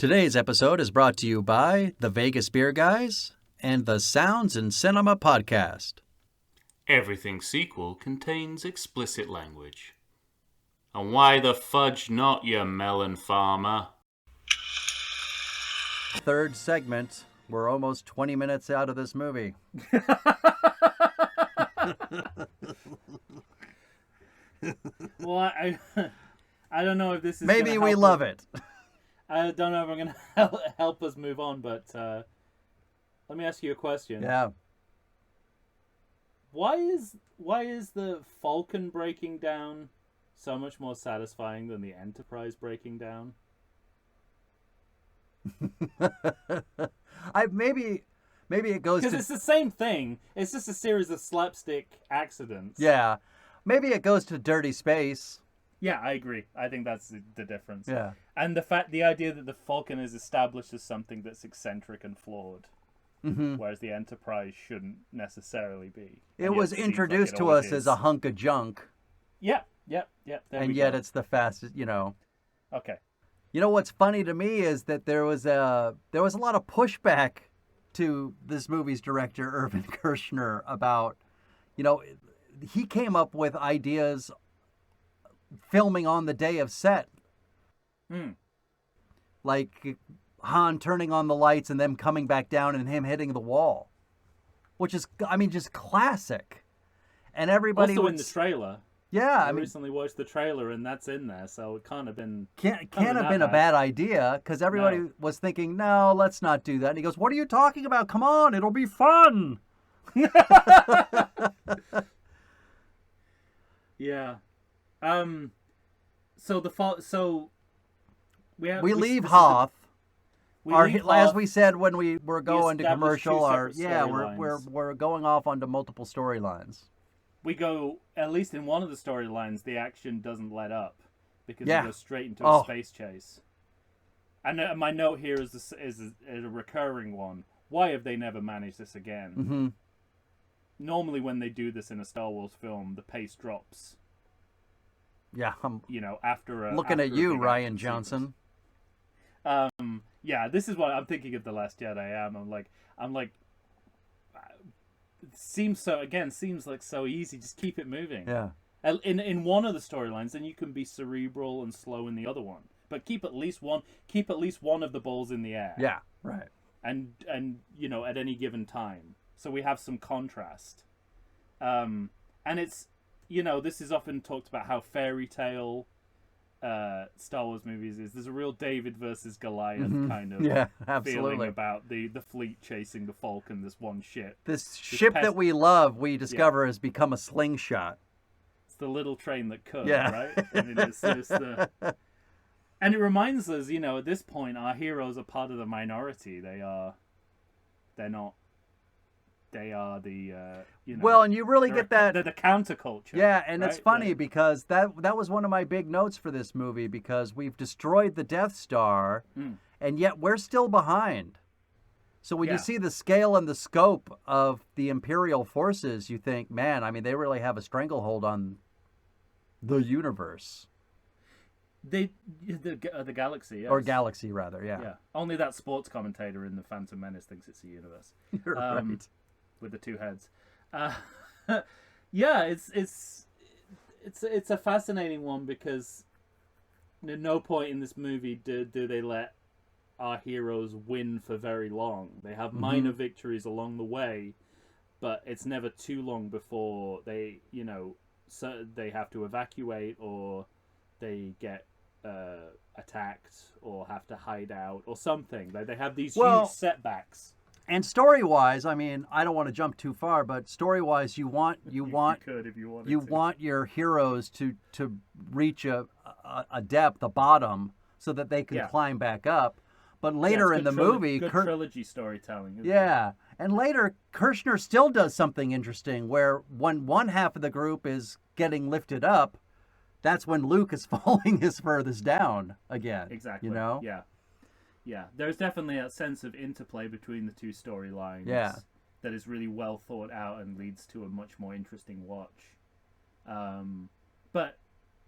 Today's episode is brought to you by the Vegas Beer Guys and the Sounds in Cinema podcast. Everything sequel contains explicit language. And why the fudge not, you melon farmer? Third segment. We're almost 20 minutes out of this movie. Well, I don't know if this is Maybe we love it. I don't know if I'm going to help us move on, but let me ask you a question. Yeah. Why is the Falcon breaking down so much more satisfying than the Enterprise breaking down? Maybe it goes Because to... it's the same thing. It's just a series of slapstick accidents. Yeah. Maybe it goes to dirty space. Yeah, I agree. I think that's the difference. Yeah. And the idea that the Falcon is established as something that's eccentric and flawed, whereas the Enterprise shouldn't necessarily be. It was introduced to us as a hunk of junk. Yep. And yet it's the fastest, Okay. You know what's funny to me is that there was a lot of pushback to this movie's director, Irvin Kershner, about, he came up with ideas filming on the day of set. Like Han turning on the lights and them coming back down and him hitting the wall. Which is, just classic. And everybody also in the trailer. Yeah, I recently watched the trailer and that's in there, so it can't have been... Can't have been a bad idea, because everybody was thinking, no, let's not do that. And he goes, what are you talking about? Come on, it'll be fun. Yeah. So we leave Hoth. Hoth. As we said when we were going to commercial, we're we're going off onto multiple storylines. We go, at least in one of the storylines, the action doesn't let up because we go straight into a space chase. And my note here is a recurring one. Why have they never managed this again? Mm-hmm. Normally, when they do this in a Star Wars film, the pace drops. Yeah, I'm after looking at you, Rian Johnson. Yeah, this is what I'm thinking of The Last Jedi. I'm like. It seems like so easy. Just keep it moving. Yeah. In one of the storylines, then you can be cerebral and slow in the other one. But keep at least one of the balls in the air. Yeah. Right. And at any given time, so we have some contrast. And it's this is often talked about how fairy tale Star Wars movies is. There's a real David versus Goliath kind of feeling about the fleet chasing the Falcon, this one ship. This ship that we love, we discover has become a slingshot. It's the little train that could, yeah. Right? I mean, it's and it reminds us, at this point, our heroes are part of the minority. They're not. They are the, Well, and you really get that... They're the counterculture. Yeah, and right? It's funny because that was one of my big notes for this movie, because we've destroyed the Death Star, and yet we're still behind. So when you see the scale and the scope of the Imperial forces, you think, man, they really have a stranglehold on the universe. The galaxy, yes. Or galaxy, rather, yeah. Yeah. Only that sports commentator in The Phantom Menace thinks it's a universe. You're right. With the two heads. Yeah, it's a fascinating one because at no point in this movie do they let our heroes win for very long. They have minor victories along the way, but it's never too long before they, so they have to evacuate or they get attacked or have to hide out or something. Like they have these huge setbacks. And story-wise, I don't want to jump too far, but story-wise, you want your heroes to reach a depth, a bottom, so that they can climb back up. But later in the movie, good trilogy storytelling. Isn't it? And later, Kershner still does something interesting, where when one half of the group is getting lifted up, that's when Luke is falling his furthest down again. Exactly. Yeah, there's definitely a sense of interplay between the two storylines that is really well thought out and leads to a much more interesting watch. But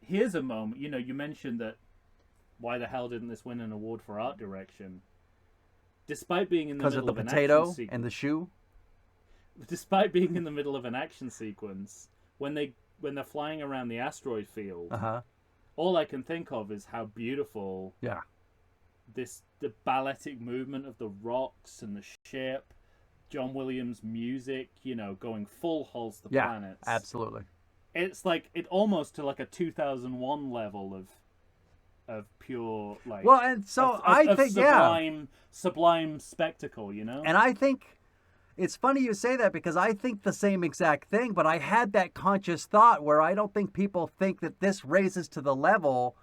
here's a moment, you mentioned that why the hell didn't this win an award for art direction? Despite being in the Because middle of the of an potato action sequence, and the shoe. despite being in the middle of an action sequence, when they're flying around the asteroid field, all I can think of is how beautiful Yeah. the balletic movement of the rocks and the ship, John Williams' music, going full Halls the Planets. Absolutely. It's like it almost to like a 2001 level of pure like. Well, and so I think sublime spectacle, And I think it's funny you say that because I think the same exact thing, but I had that conscious thought where I don't think people think that this raises to the level.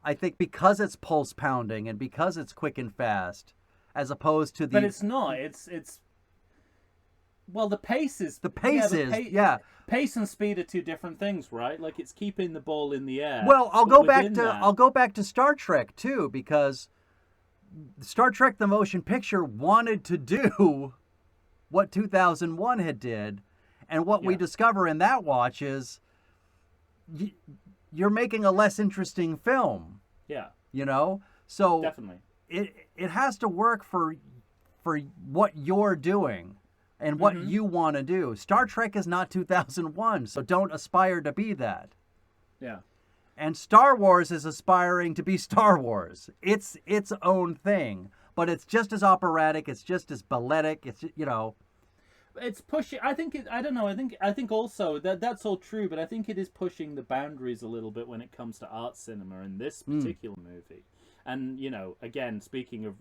I think because it's pulse pounding and because it's quick and fast, as opposed to the. But it's not. It's. Well, the pace is. Pace and speed are two different things, right? Like it's keeping the ball in the air. Well, I'll go back to Star Trek too, because Star Trek: The Motion Picture wanted to do what 2001 had did, and what we discover in that watch is you're making a less interesting film. Yeah. So definitely it has to work for what you're doing and what you want to do. Star Trek is not 2001, so don't aspire to be that. Yeah. And Star Wars is aspiring to be Star Wars. It's its own thing, but it's just as operatic. It's just as balletic. It's It's pushing. I think. I don't know. I think also that's all true, but I think it is pushing the boundaries a little bit when it comes to art cinema in this particular movie. And again, speaking of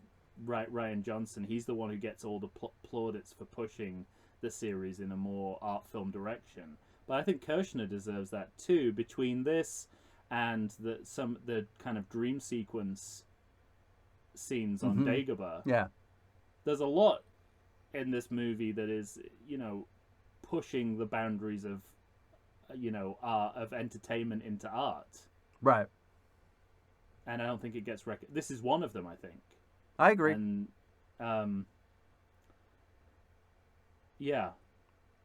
Rian Johnson, he's the one who gets all the plaudits for pushing the series in a more art film direction. But I think Kershner deserves that too. Between this and the kind of dream sequence scenes on Dagobah, there's a lot in this movie that is, pushing the boundaries of, of entertainment into art. Right. And I don't think it gets this is one of them, I think. I agree. And, yeah.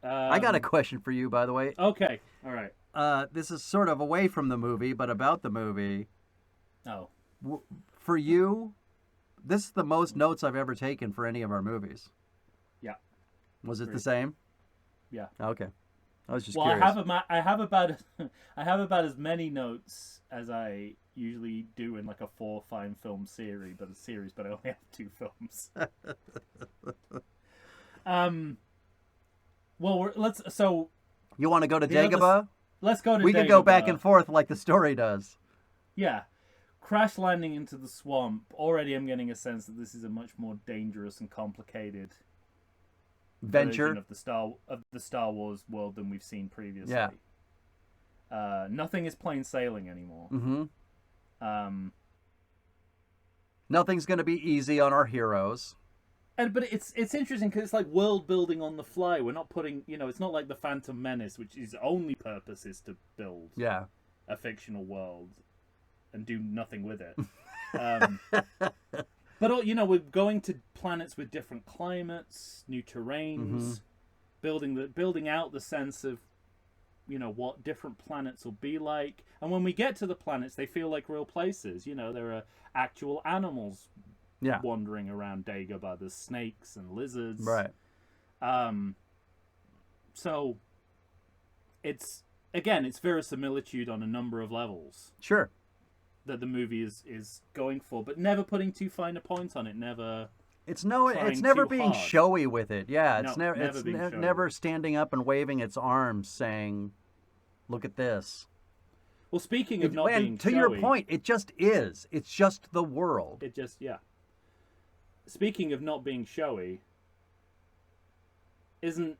I got a question for you, by the way. Okay. All right. This is sort of away from the movie, but about the movie. Oh. For you, this is the most notes I've ever taken for any of our movies. Yeah. Was it the same? Yeah. Okay. I was just well, curious. I have about as many notes as I usually do in like a 4 or 5 film series, but I only have 2 films. Well, so you want to go to Dagobah? Let's go to We Dagobah. can go back and forth like the story does. Yeah. Crash landing into the swamp. Already I'm getting a sense that this is a much more dangerous and complicated venture of the Star Wars world than we've seen previously. Yeah. Nothing is plain sailing anymore. Mm-hmm. Nothing's going to be easy on our heroes. But it's interesting because it's like world building on the fly. We're not putting, it's not like the Phantom Menace, which his only purpose is to build a fictional world and do nothing with it. But we're going to planets with different climates, new terrains, building out the sense of, what different planets will be like. And when we get to the planets, they feel like real places. There are actual animals wandering around Dagobah. There's snakes and lizards. Right. So it's verisimilitude on a number of levels. Sure. That the movie is going for, but never putting too fine a point on it. It's never being hard. showy with it. Yeah, it's No, never standing up and waving its arms saying, "Look at this." Well, speaking of not being to showy, your point, it just is. It's just the world. Speaking of not being showy, isn't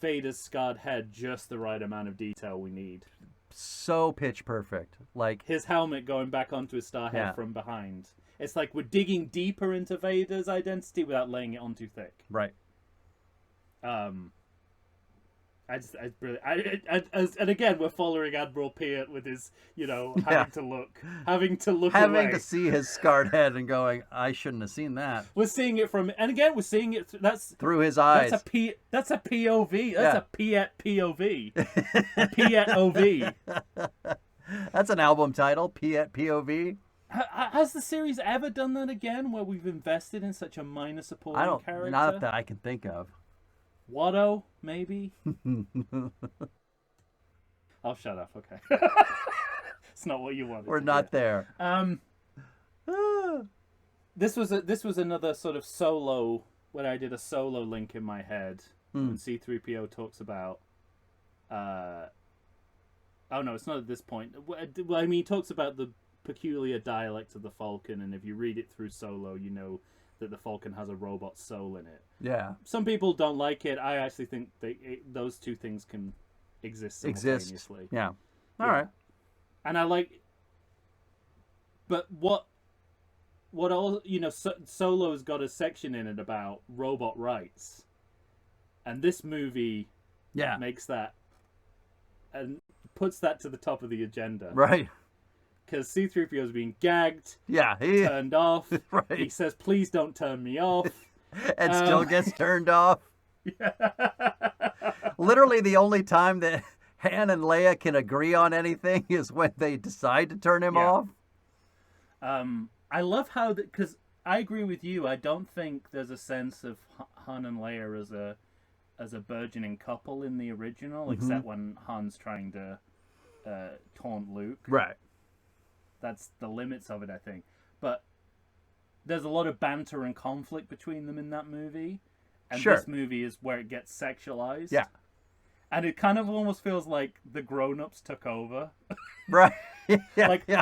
Vader's scarred head just the right amount of detail we need? So pitch perfect. Like his helmet going back onto his star head from behind. It's like we're digging deeper into Vader's identity without laying it on too thick. Right. And again, we're following Admiral Piet with his, having to look having away. to see his scarred head and going, I shouldn't have seen that. We're seeing it through his eyes. That's a POV. That's a Piet POV. A Piet OV. That's an album title, Piet POV. Has the series ever done that again, where we've invested in such a minor supporting character? Not that I can think of. Watto, maybe. I'll shut up. Okay, it's not what you wanted. We're not there. This was another sort of solo, when I did a solo link in my head when C-3PO talks about. Oh no, it's not at this point. Well, I mean, he talks about the peculiar dialect of the Falcon, and if you read it through Solo, you know that the Falcon has a robot soul in it. Yeah. Some people don't like it. I actually think those two things can exist simultaneously. Yeah. All right. And I like, but what all Solo's got a section in it about robot rights, and this movie, makes that and puts that to the top of the agenda. Right. Because C-3PO is being gagged, he turned off. Right. He says, "Please don't turn me off," and still gets turned off. Yeah. Literally, the only time that Han and Leia can agree on anything is when they decide to turn him off. I love how that, because I agree with you. I don't think there's a sense of Han and Leia as a burgeoning couple in the original, except when Han's trying to taunt Luke. Right. That's the limits of it, I think. But there's a lot of banter and conflict between them in that movie. And this movie is where it gets sexualized. Yeah. And it kind of almost feels like the grown-ups took over. Right.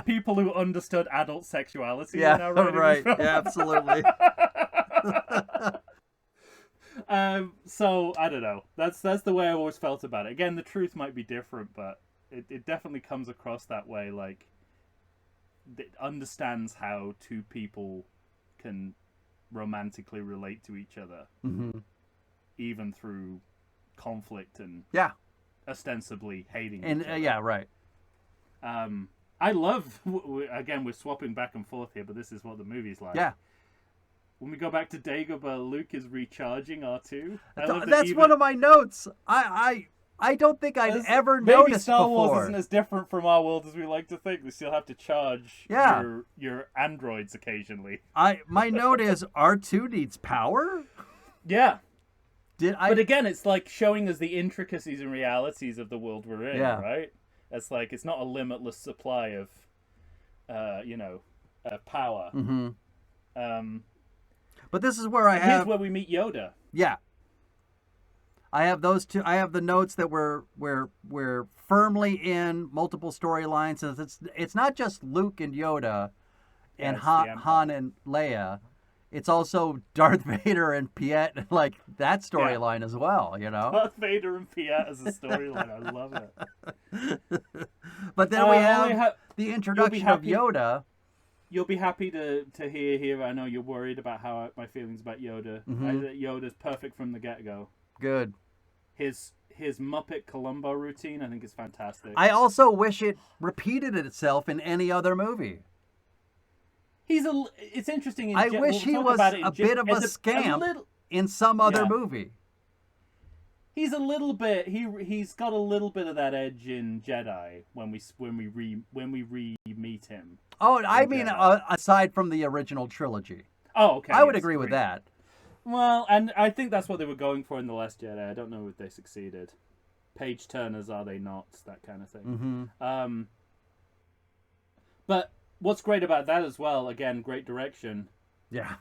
People who understood adult sexuality. Yeah, are now right. Yeah, absolutely. So, I don't know. That's the way I always felt about it. Again, the truth might be different, but it definitely comes across that way. Like, it understands how two people can romantically relate to each other, even through conflict and ostensibly hating each other. Right. I love, again, we're swapping back and forth here, but this is what the movie's like. Yeah. When we go back to Dagobah, Luke is recharging R2. That's one of my notes. I don't think I'd ever noticed Star before. Wars isn't as different from our world as we like to think. We still have to charge your androids occasionally. My note is R2 needs power? Yeah. But again, it's like showing us the intricacies and realities of the world we're in, right? It's like, it's not a limitless supply of, power. But this is where here's where we meet Yoda. Yeah. I have those two. I have the notes that we're firmly in multiple storylines. It's not just Luke and Yoda and Han and Leia. It's also Darth Vader and Piet, like that storyline as well, Darth Vader and Piet as a storyline. I love it. But then we have the introduction of Yoda. You'll be happy to hear here. I know you're worried about how my feelings about Yoda. Yoda's perfect from the get-go. Good. His Muppet Columbo routine, I think, is fantastic. I also wish it repeated itself in any other movie. It's interesting. I wish he was a bit of a scamp in some other movie. He's a little bit. He's got a little bit of that edge in Jedi when we re-meet him. Oh, I mean, aside from the original trilogy. Oh, okay. I would agree with that. Well, and I think that's what they were going for in The Last Jedi. I don't know if they succeeded. Page turners, are they not? That kind of thing. But what's great about that as well, again, great direction. Yeah.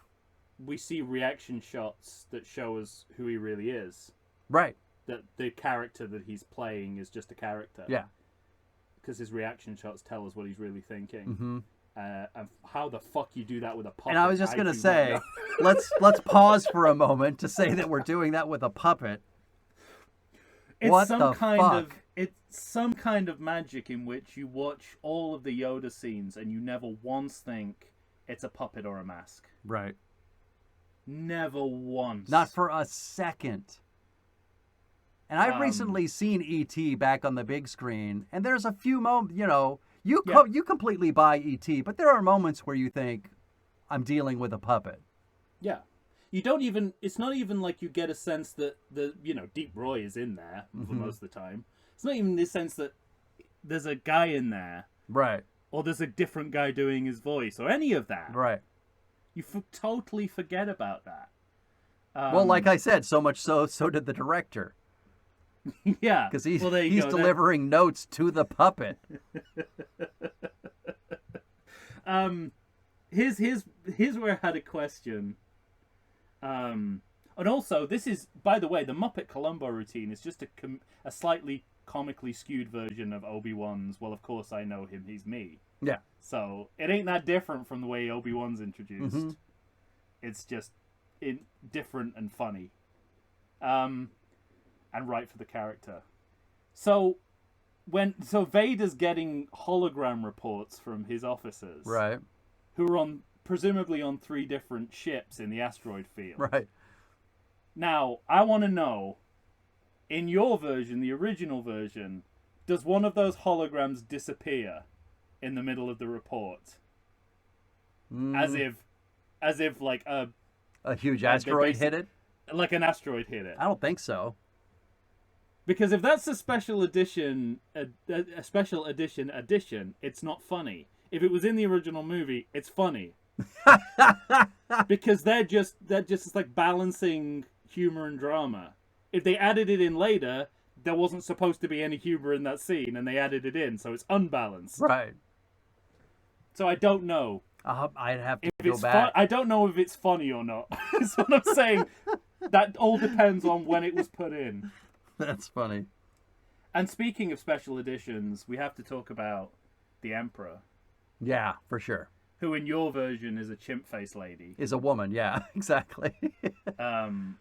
We see reaction shots that show us who he really is. Right. That the character that he's playing is just a character. Yeah. Because his reaction shots tell us what he's really thinking. And how the fuck you do that with a puppet? And I was just going to say, let's pause for a moment to say that we're doing that with a puppet. It's some kind of magic in which you watch all of the Yoda scenes and you never once think it's a puppet or a mask. Right. Never once. Not for a second. And I've recently seen E.T. back on the big screen, and there's a few moments, you completely buy E.T., but there are moments where you think, I'm dealing with a puppet. Yeah. You don't even, it's not even like you get a sense that Deep Roy is in there for most of the time. It's not even this sense that there's a guy in there. Right. or there's a different guy doing his voice, or any of that. Right. You totally forget about that. Well, like I said, so much so did the director. Yeah. Because he's well, there you go. delivering notes to the puppet. Here's where I had a question. And also, this is, by the way, the Muppet Columbo routine is just a slightly comically skewed version of Obi-Wan's, well, of course I know him, he's me. Yeah. So, it ain't that different from the way Obi-Wan's introduced. Mm-hmm. It's just different and funny. And right for the character. So Vader's getting hologram reports from his officers. Right. Who are presumably on 3 different ships in the asteroid field. Right. Now, I want to know, in your version, the original version, does one of those holograms disappear in the middle of the report? As if like a huge asteroid hit it? Like an asteroid hit it. I don't think so. Because if that's a special edition, a special edition, it's not funny. If it was in the original movie, it's funny. Because they're just like balancing humor and drama. If they added it in later, there wasn't supposed to be any humor in that scene, and they added it in, so it's unbalanced. Right. So I don't know. I'd have to If go it's back. I don't know if it's funny or not. That's what I'm saying. That all depends on when it was put in. That's funny. And speaking of special editions, we have to talk about the Emperor. Yeah, for sure. Who in your version is a chimp face lady. Is a woman, yeah, exactly.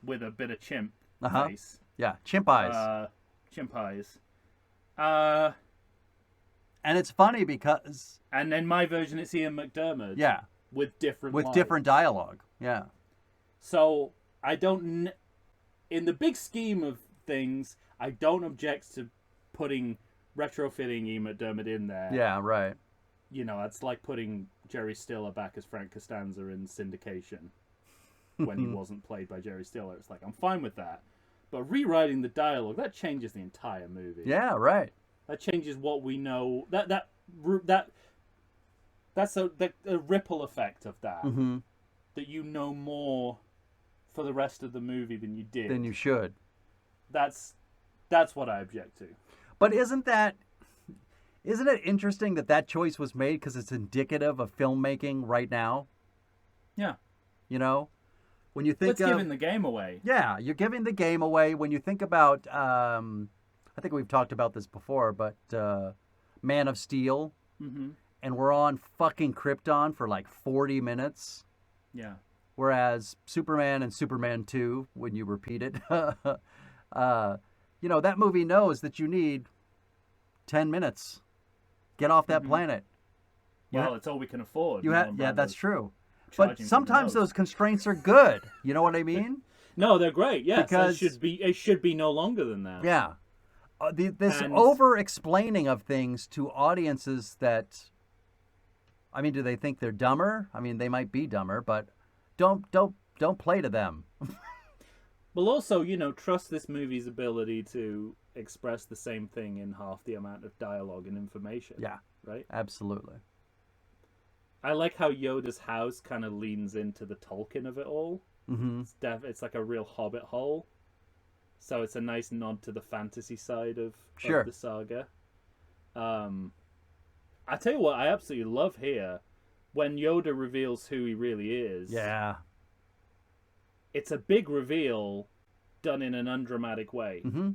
With a bit of chimp face. Yeah, chimp eyes. Chimp eyes. And it's funny because... And in my version, it's Ian McDiarmid. Yeah. With different With lines. different dialogue, yeah. So, I don't... In the big scheme of things, I don't object to retrofitting Ian McDiarmid in there. Yeah, right. You know, it's like putting Jerry Stiller back as Frank Costanza in Syndication when he wasn't played by Jerry Stiller. It's like, I'm fine with that. But rewriting the dialogue, that changes the entire movie. Yeah, right. That changes what we know. That's a ripple effect of that. Mm-hmm. That you know more for the rest of the movie than you did. Than you should. That's what I object to. But isn't it interesting that choice was made because it's indicative of filmmaking right now? Yeah. You know? When you think It's giving the game away. Yeah, you're giving the game away. When you think about, I think we've talked about this before, but Man of Steel, and we're on fucking Krypton for like 40 minutes. Yeah. Whereas Superman and Superman 2, when you repeat it, you know, that movie knows that you need 10 minutes. Get off that planet. Well, it's all we can afford. Yeah, that's true. But sometimes those constraints are good. You know what I mean? No, they're great. Yes, because it should be no longer than that. Yeah, this over-explaining of things to audiences that, I mean, do they think they're dumber? I mean, they might be dumber, but don't play to them. Well, also, you know, trust this movie's ability to express the same thing in half the amount of dialogue and information. Yeah, right. Absolutely. I like how Yoda's house kind of leans into the Tolkien of it all. Mm-hmm. It's like a real Hobbit hole. So it's a nice nod to the fantasy side of the saga. I tell you what, I absolutely love here when Yoda reveals who he really is. Yeah. It's a big reveal done in an undramatic way. Mm-hmm.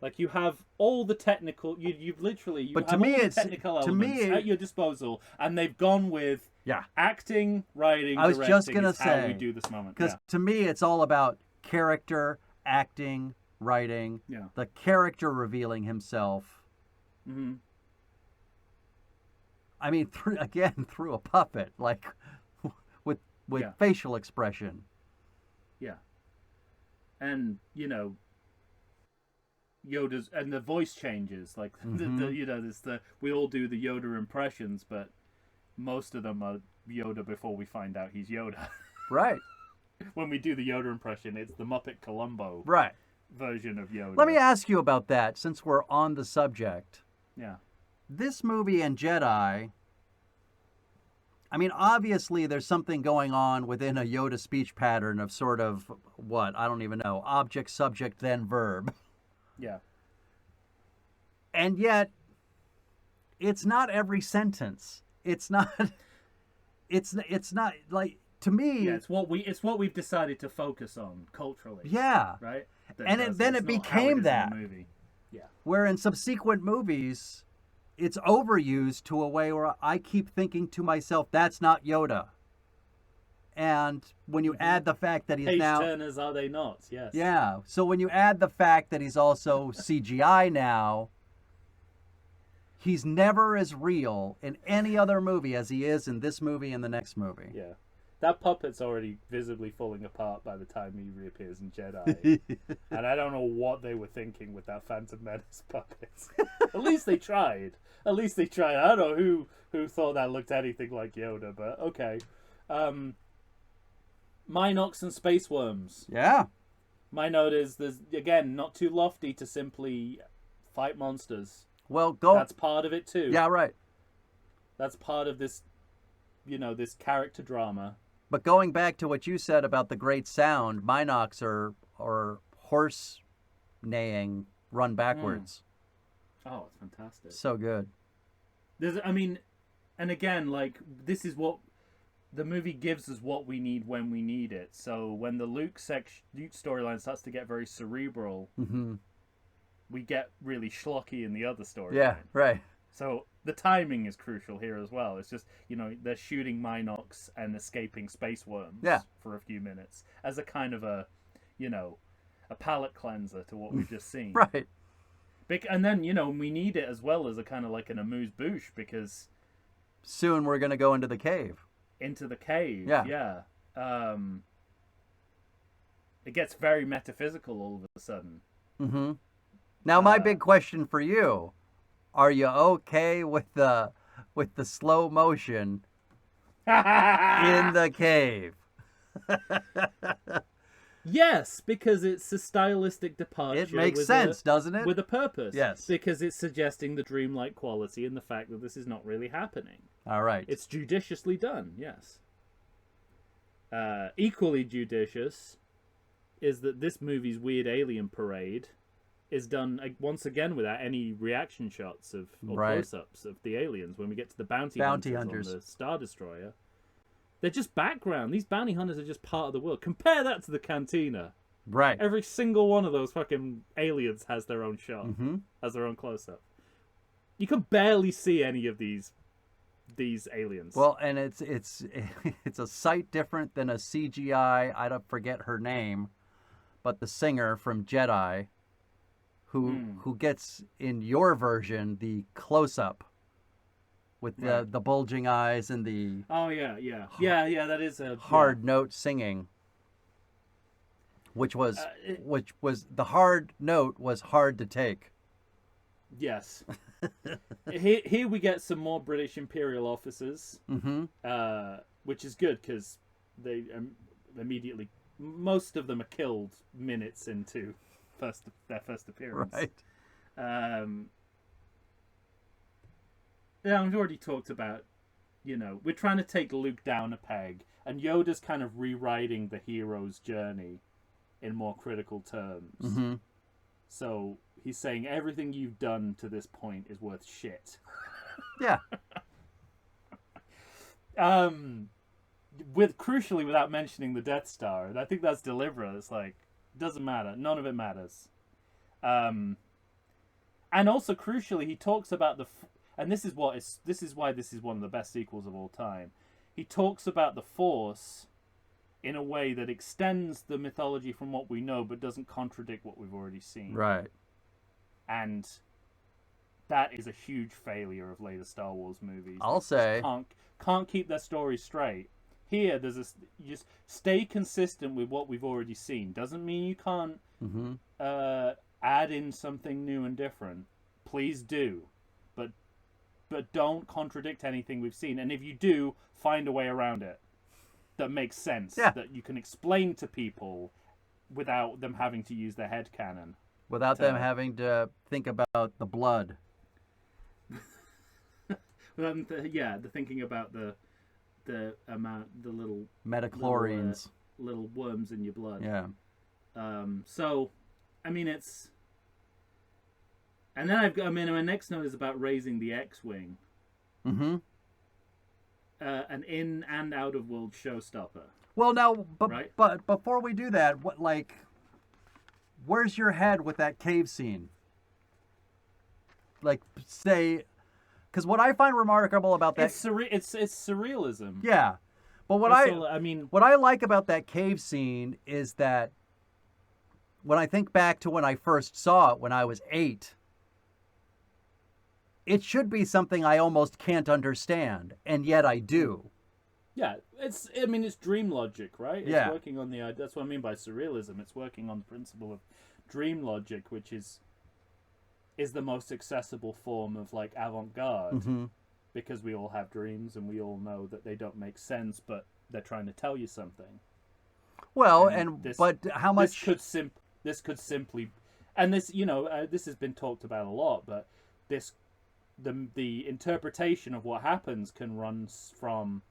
Like you have all the technical, you've literally, but have to me, all the it's technical elements at your disposal, and they've gone with acting, writing, I was directing. just gonna say how we do this moment because to me, it's all about character, acting, writing. Yeah. The character revealing himself. Mm-hmm. I mean, through a puppet, like with facial expression. Yeah. And you know. Yoda's and the voice changes like we all do the Yoda impressions, but most of them are Yoda before we find out he's Yoda. Right. When we do the Yoda impression, it's the Muppet Columbo version of Yoda. Let me ask you about that since we're on the subject. Yeah. this movie and Jedi, I mean, obviously there's something going on within a Yoda speech pattern of sort of what? I don't even know. Object, subject, then verb. Yeah. And yet, it's not every sentence. It's not. It's not like, to me. Yeah, it's what we've decided to focus on culturally. Yeah. Right. Then it became that. Movie. Yeah. Where in subsequent movies, it's overused to a way where I keep thinking to myself, "That's not Yoda." And when you add the fact that he's Page now turners, are they not? Yes. Yeah. So when you add the fact that he's also CGI now, he's never as real in any other movie as he is in this movie and the next movie. Yeah. That puppet's already visibly falling apart by the time he reappears in Jedi. And I don't know what they were thinking with that Phantom Menace puppet. At least they tried. I don't know who thought that looked anything like Yoda, but okay. Minox and space worms. Yeah. My note is, there's, again, not too lofty to simply fight monsters. Well, That's part of it too. Yeah, right. That's part of this, this character drama. But going back to what you said about the great sound, Minox or horse neighing run backwards. Oh, it's fantastic. So good. And again, like, this is what the movie gives us, what we need when we need it. So when the Luke storyline starts to get very cerebral, we get really schlocky in the other storyline. Yeah, right. So the timing is crucial here as well. It's just, they're shooting Minox and escaping space worms for a few minutes as a kind of a palate cleanser to what we've just seen. Right. And then, we need it as well as a kind of like an amuse-bouche, because soon we're going to go into the cave. Yeah. It gets very metaphysical all of a sudden. Mm-hmm. Now, my big question for you: are you okay with the slow motion in the cave? Yes, because it's a stylistic departure. It makes sense, doesn't it? With a purpose. Yes. Because it's suggesting the dreamlike quality and the fact that this is not really happening. All right. It's judiciously done, yes. Equally judicious is that this movie's weird alien parade is done once again without any reaction shots or close-ups of the aliens. When we get to the bounty hunters on the Star Destroyer, they're just background. These bounty hunters are just part of the world. Compare that to the Cantina. Right. Every single one of those fucking aliens has their own shot, has their own close-up. You can barely see any of these aliens. Well, and it's a sight different than a CGI. I don't forget her name, but the singer from Jedi, who gets in your version the close-up with the bulging eyes and the that is a hard note singing, which was the hard note was hard to take. Yes. Here we get some more British Imperial officers, which is good because they immediately, most of them are killed minutes into their first appearance. Right. I've already talked about, we're trying to take Luke down a peg, and Yoda's kind of rewriting the hero's journey in more critical terms. So he's saying everything you've done to this point is worth shit. Yeah. Crucially, without mentioning the Death Star, and I think that's deliberate. It's like, doesn't matter. None of it matters. And also, crucially, he talks about and this is why this is one of the best sequels of all time. He talks about the Force in a way that extends the mythology from what we know, but doesn't contradict what we've already seen. Right. And that is a huge failure of later Star Wars movies. I'll say. Can't keep their story straight. Here, you just stay consistent with what we've already seen. Doesn't mean you can't add in something new and different. Please do. But don't contradict anything we've seen. And if you do, find a way around it that makes sense. Yeah. That you can explain to people without them having to use their head canon. Without them having to think about the blood. The thinking about the amount, the little Metachlorians. little worms in your blood. Yeah. So, I mean, it's... And then my next note is about raising the X-Wing. Mm-hmm. An in and out of world showstopper. Well, now, Right? but before we do that, where's your head with that cave scene? Like, say, because what I find remarkable about that, It's surrealism. yeah, but what I like about that cave scene is that when I think back to when I first saw it when I was 8, it should be something I almost can't understand, and yet I do. Yeah, it's dream logic, right? It's Yeah. working on the... That's what I mean by surrealism. It's working on the principle of dream logic, which is the most accessible form of, like, avant-garde. Mm-hmm. Because we all have dreams, and we all know that they don't make sense, but they're trying to tell you something. Well, but how much... This could simply... And this, this has been talked about a lot, but the interpretation of what happens can run from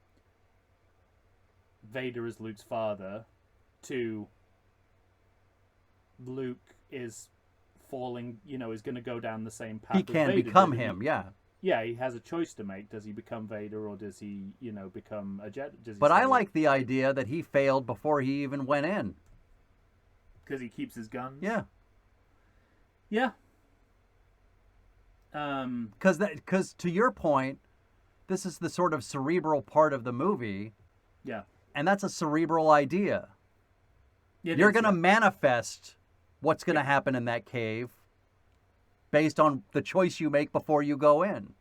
Vader as Luke's father to Luke is falling, is going to go down the same path. He can become him, yeah. Yeah, he has a choice to make. Does he become Vader, or does he, become a Jedi? But I like the idea that he failed before he even went in. Because he keeps his guns? Yeah. Yeah. Because to your point, this is the sort of cerebral part of the movie. Yeah. And that's a cerebral idea. You're going to manifest what's going to happen in that cave based on the choice you make before you go in.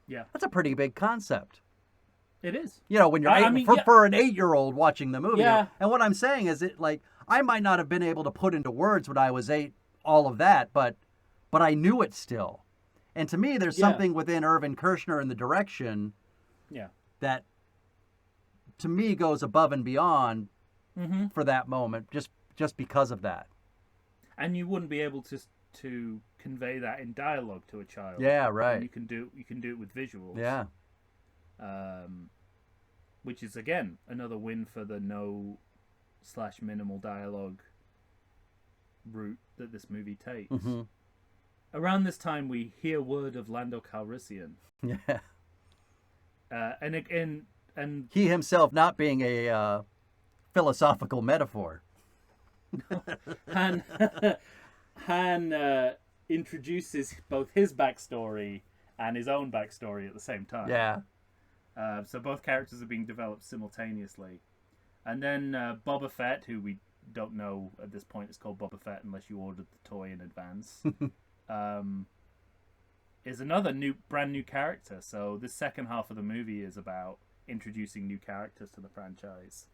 Yeah. That's a pretty big concept. It is. When you're for an 8-year-old watching the movie. Yeah. And what I'm saying is I might not have been able to put into words when I was 8 all of that, but I knew it still. And to me, there's something within Irvin Kershner in the direction that, to me, goes above and beyond for that moment, just because of that. And you wouldn't be able to convey that in dialogue to a child. Yeah, right. And you can do it with visuals. Yeah. Which is, again, another win for the no/minimal dialogue route that this movie takes. Mm-hmm. Around this time, we hear word of Lando Calrissian. Yeah. And he himself not being a philosophical metaphor. Han introduces both his backstory and his own backstory at the same time. Yeah. So both characters are being developed simultaneously. And then Boba Fett, who we don't know at this point is called Boba Fett unless you ordered the toy in advance, is another brand new character. So this second half of the movie is about introducing new characters to the franchise.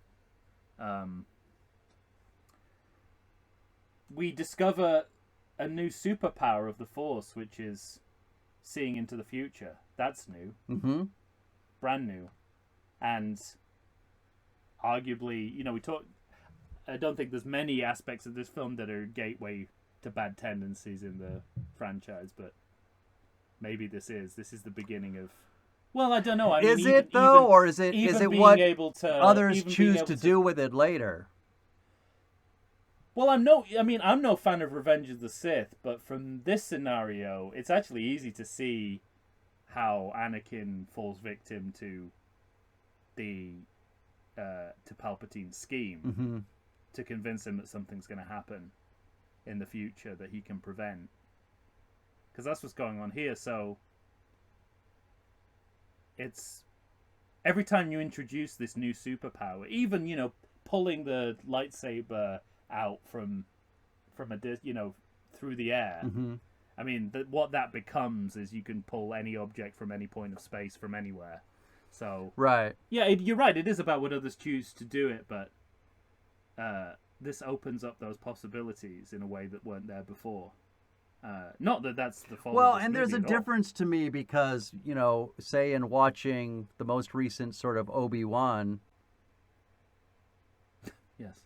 We discover a new superpower of the Force, which is seeing into the future. That's new. Mm-hmm. Brand new. And arguably, I don't think there's many aspects of this film that are gateway to bad tendencies in the franchise, but maybe this is the beginning of... Well, I don't know. I mean, is it though, or is it what others choose to do with it later? Well, I'm no fan of Revenge of the Sith, but from this scenario, it's actually easy to see how Anakin falls victim to Palpatine's scheme to convince him that something's going to happen in the future that he can prevent. Because that's what's going on here. So it's every time you introduce this new superpower, even pulling the lightsaber out from a through the air. Mm-hmm. I mean, what that becomes is you can pull any object from any point of space from anywhere. So right, yeah, you're right. It is about what others choose to do it, but this opens up those possibilities in a way that weren't there before. Not that that's the fault. Well, of this and there's a movie at all. difference to me because say in watching the most recent sort of Obi-Wan. Yes.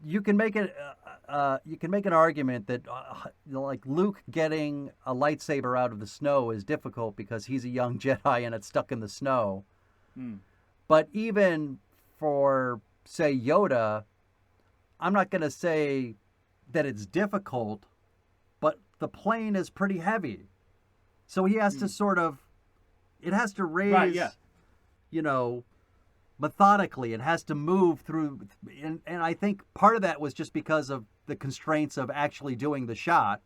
you can make it. You can make an argument that like Luke getting a lightsaber out of the snow is difficult because he's a young Jedi and it's stuck in the snow. But even for, say, Yoda, I'm not going to say that it's difficult, but the plane is pretty heavy. So he has to sort of, it has to raise, you know, methodically. It has to move through. And I think part of that was just because of the constraints of actually doing the shot.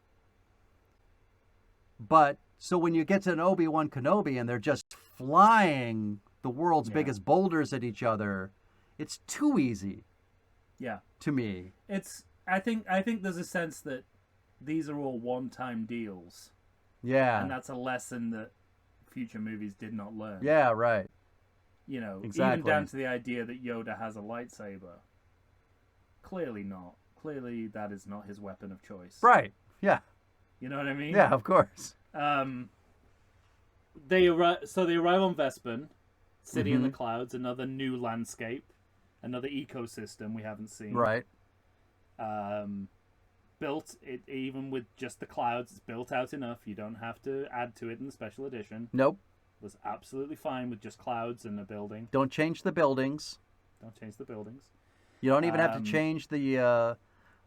But so when you get to an Obi-Wan Kenobi and they're just flying the world's biggest boulders at each other, it's too easy. Yeah. To me. I think there's a sense that these are all one-time deals. Yeah. And that's a lesson that future movies did not learn. Yeah, right. You know, Exactly. even down to the idea that Yoda has a lightsaber. Clearly not. Clearly that is not his weapon of choice. Right. Yeah. You know what I mean? Yeah, of course. They arrive on Vespin, City in the Clouds, another new landscape, another ecosystem we haven't seen. Right. Built it even with just the clouds. It's built out enough. You don't have to add to it in the special edition. Nope. It was absolutely fine with just clouds and a building. Don't change the buildings. Don't change the buildings. You don't even have to change the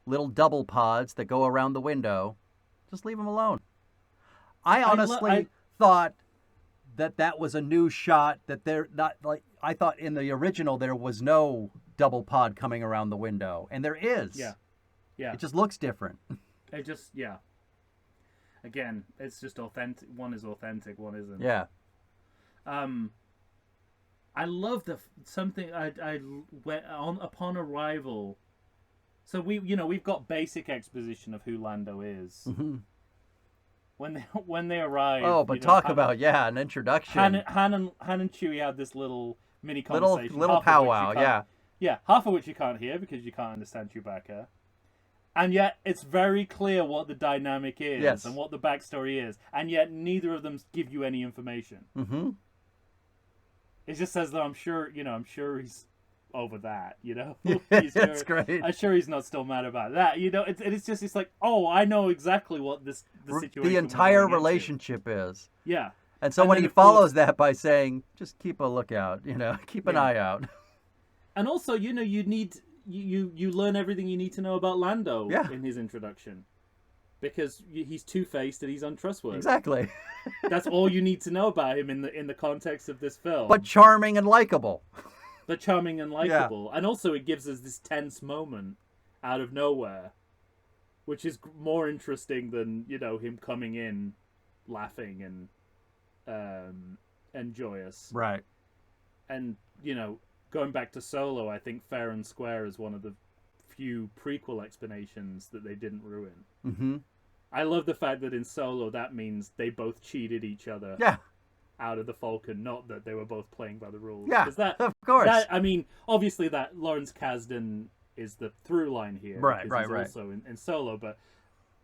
little double pods that go around the window. Just leave them alone. I honestly thought that was a new shot, that they're not like, I thought in the original there was no double pod coming around the window, and there is. Yeah. Yeah. It just looks different. It just, yeah. Again, it's just authentic. One is authentic, one isn't. Yeah. I love something I went on upon arrival. So we've got basic exposition of who Lando is. Mm-hmm. When they arrive. Oh, but talk about an introduction. Han and Chewie had this little mini conversation. Little powwow, yeah. Yeah, half of which you can't hear because you can't understand Chewbacca. And yet, it's very clear what the dynamic is and what the backstory is. And yet, neither of them give you any information. Mm-hmm. It just says that I'm sure he's over that, That's great. I'm sure he's not still mad about that, It's like, oh, I know exactly what the situation. The entire relationship is. Yeah. And so when he follows that by saying, just keep a lookout, keep an eye out. And also, you need... You learn everything you need to know about Lando in his introduction, because he's two-faced and he's untrustworthy. Exactly. That's all you need to know about him in the context of this film. But charming and likable. And also it gives us this tense moment out of nowhere, which is more interesting than him coming in laughing and joyous. Right. And going back to Solo, I think fair and square is one of the few prequel explanations that they didn't ruin. Mm-hmm. I love the fact that in Solo, that means they both cheated each other out of the Falcon, not that they were both playing by the rules. Yeah, of course. Obviously that Lawrence Kasdan is the through line here. Right. Also in Solo, but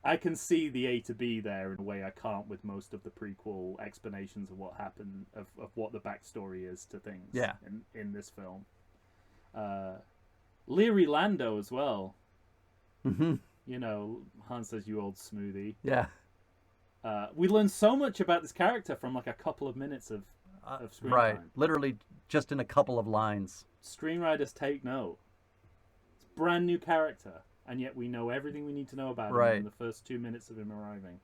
I can see the A to B there in a way I can't with most of the prequel explanations of what happened, of what the backstory is to things in this film. Leary Lando as well. Mm-hmm. Han says, "You old smoothie." Yeah. We learn so much about this character from like a couple of minutes of screen time. Literally just in a couple of lines. Screenwriters take note. It's a brand new character. And yet we know everything we need to know about him in the first 2 minutes of him arriving.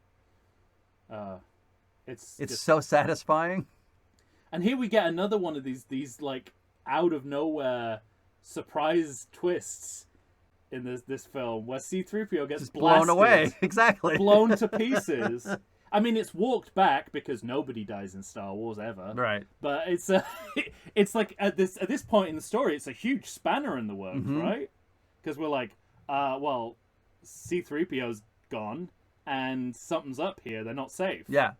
It's just so satisfying. And here we get another one of these like out of nowhere surprise twists in this film where C-3PO gets just blasted, blown away. Exactly. Blown to pieces. I mean, it's walked back because nobody dies in Star Wars ever. Right. But it's like at this point in the story, it's a huge spanner in the works, right? Because we're like, well, C-3PO's gone, and something's up here. They're not safe. Yeah.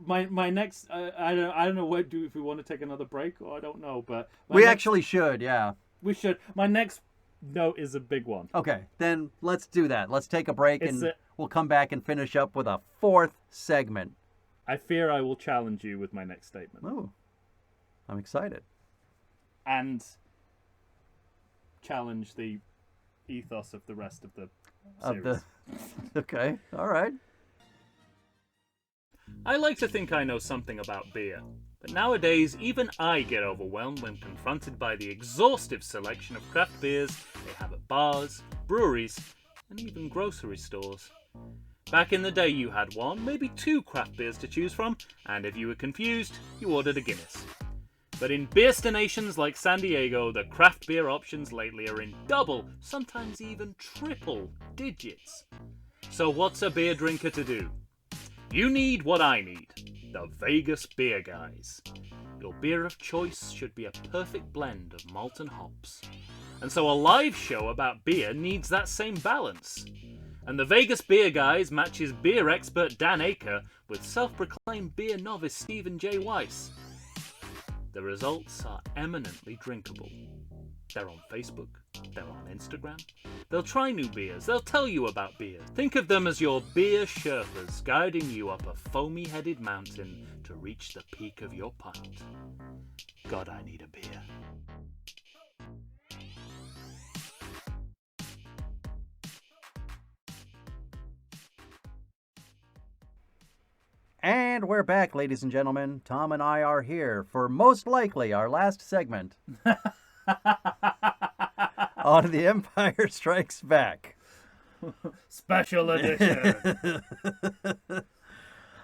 My next, I don't know what if we want to take another break or I don't know, but actually should. Yeah. We should. My next note is a big one. Okay, then let's do that. Let's take a break and we'll come back and finish up with a fourth segment. I fear I will challenge you with my next statement. Oh, I'm excited. and challenge the ethos of the rest of the series. Okay, all right. I like to think I know something about beer, but nowadays even I get overwhelmed when confronted by the exhaustive selection of craft beers they have at bars, breweries, and even grocery stores. Back in the day you had one, maybe two craft beers to choose from, and if you were confused, you ordered a Guinness. But in beerstinations like San Diego, the craft beer options lately are in double, sometimes even triple digits. So what's a beer drinker to do? You need what I need, the Vegas Beer Guys. Your beer of choice should be a perfect blend of malt and hops. And so a live show about beer needs that same balance. And the Vegas Beer Guys matches beer expert Dan Aker with self-proclaimed beer novice Stephen J. Weiss. The results are eminently drinkable. They're on Facebook, they're on Instagram. They'll try new beers, they'll tell you about beer. Think of them as your beer Sherpas guiding you up a foamy-headed mountain to reach the peak of your pint. God, I need a beer. And we're back, ladies and gentlemen. Tom and I are here for most likely our last segment on The Empire Strikes Back. Special edition.